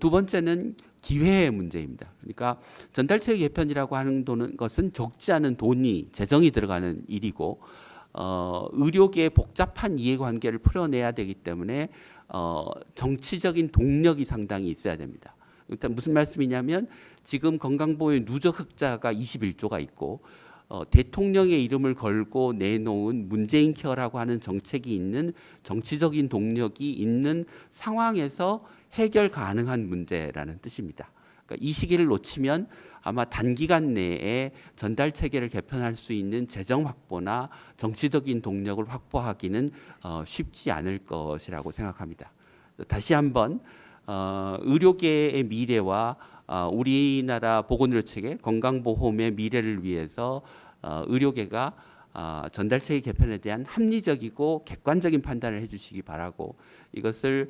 두 번째는 기회의 문제입니다. 그러니까 전달체계 개편이라고 하는 것은 적지 않은 돈이 재정이 들어가는 일이고 의료계의 복잡한 이해관계를 풀어내야 되기 때문에 정치적인 동력이 상당히 있어야 됩니다. 일단 무슨 말씀이냐면 지금 건강보험의 누적 흑자가 21조가 있고 대통령의 이름을 걸고 내놓은 문재인 케어라고 하는 정책이 있는 정치적인 동력이 있는 상황에서 해결 가능한 문제라는 뜻입니다. 그러니까 이 시기를 놓치면 아마 단기간 내에 전달 체계를 개편할 수 있는 재정 확보나 정치적인 동력을 확보하기는 쉽지 않을 것이라고 생각합니다. 다시 한번 의료계의 미래와 우리나라 보건의료 체계, 건강보험의 미래를 위해서 의료계가 전달 체계 개편에 대한 합리적이고 객관적인 판단을 해주시기 바라고 이것을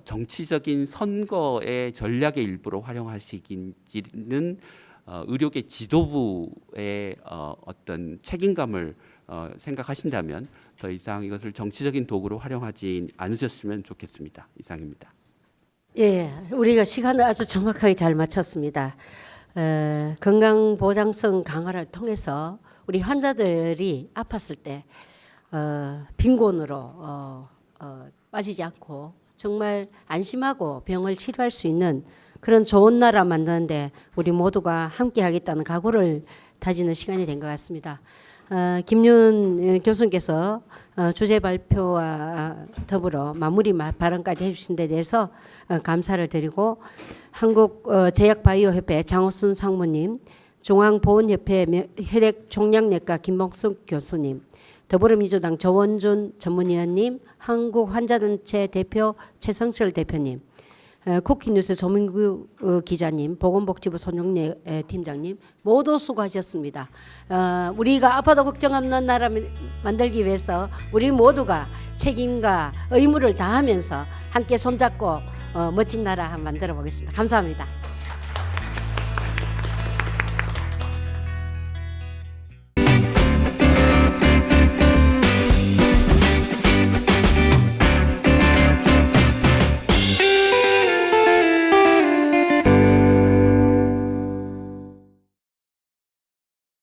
정치적인 선거의 전략의 일부로 활용하시기는 의료계 지도부의 어떤 책임감을 생각하신다면 더 이상 이것을 정치적인 도구로 활용하지 않으셨으면 좋겠습니다. 이상입니다. 예, 우리가 시간을 아주 정확하게 잘 맞췄습니다. 건강보장성 강화를 통해서 우리 환자들이 아팠을 때 빈곤으로 빠지지 않고 정말 안심하고 병을 치료할 수 있는 그런 좋은 나라 만드는데 우리 모두가 함께 하겠다는 각오를 다지는 시간이 된 것 같습니다. 김윤 교수님께서 주제 발표와 더불어 마무리 발언까지 해주신 데 대해서 감사를 드리고 한국제약바이오협회 장호순 상무님, 중앙보건협회 혈액종양내과 김봉숙 교수님, 더불어민주당 조원준 전문위원님, 한국환자단체 대표 최성철 대표님, 쿠키뉴스 조민구 기자님, 보건복지부 손용래 팀장님 모두 수고하셨습니다. 우리가 아파도 걱정 없는 나라 만들기 위해서 우리 모두가 책임과 의무를 다하면서 함께 손잡고 멋진 나라 만들어 보겠습니다. 감사합니다.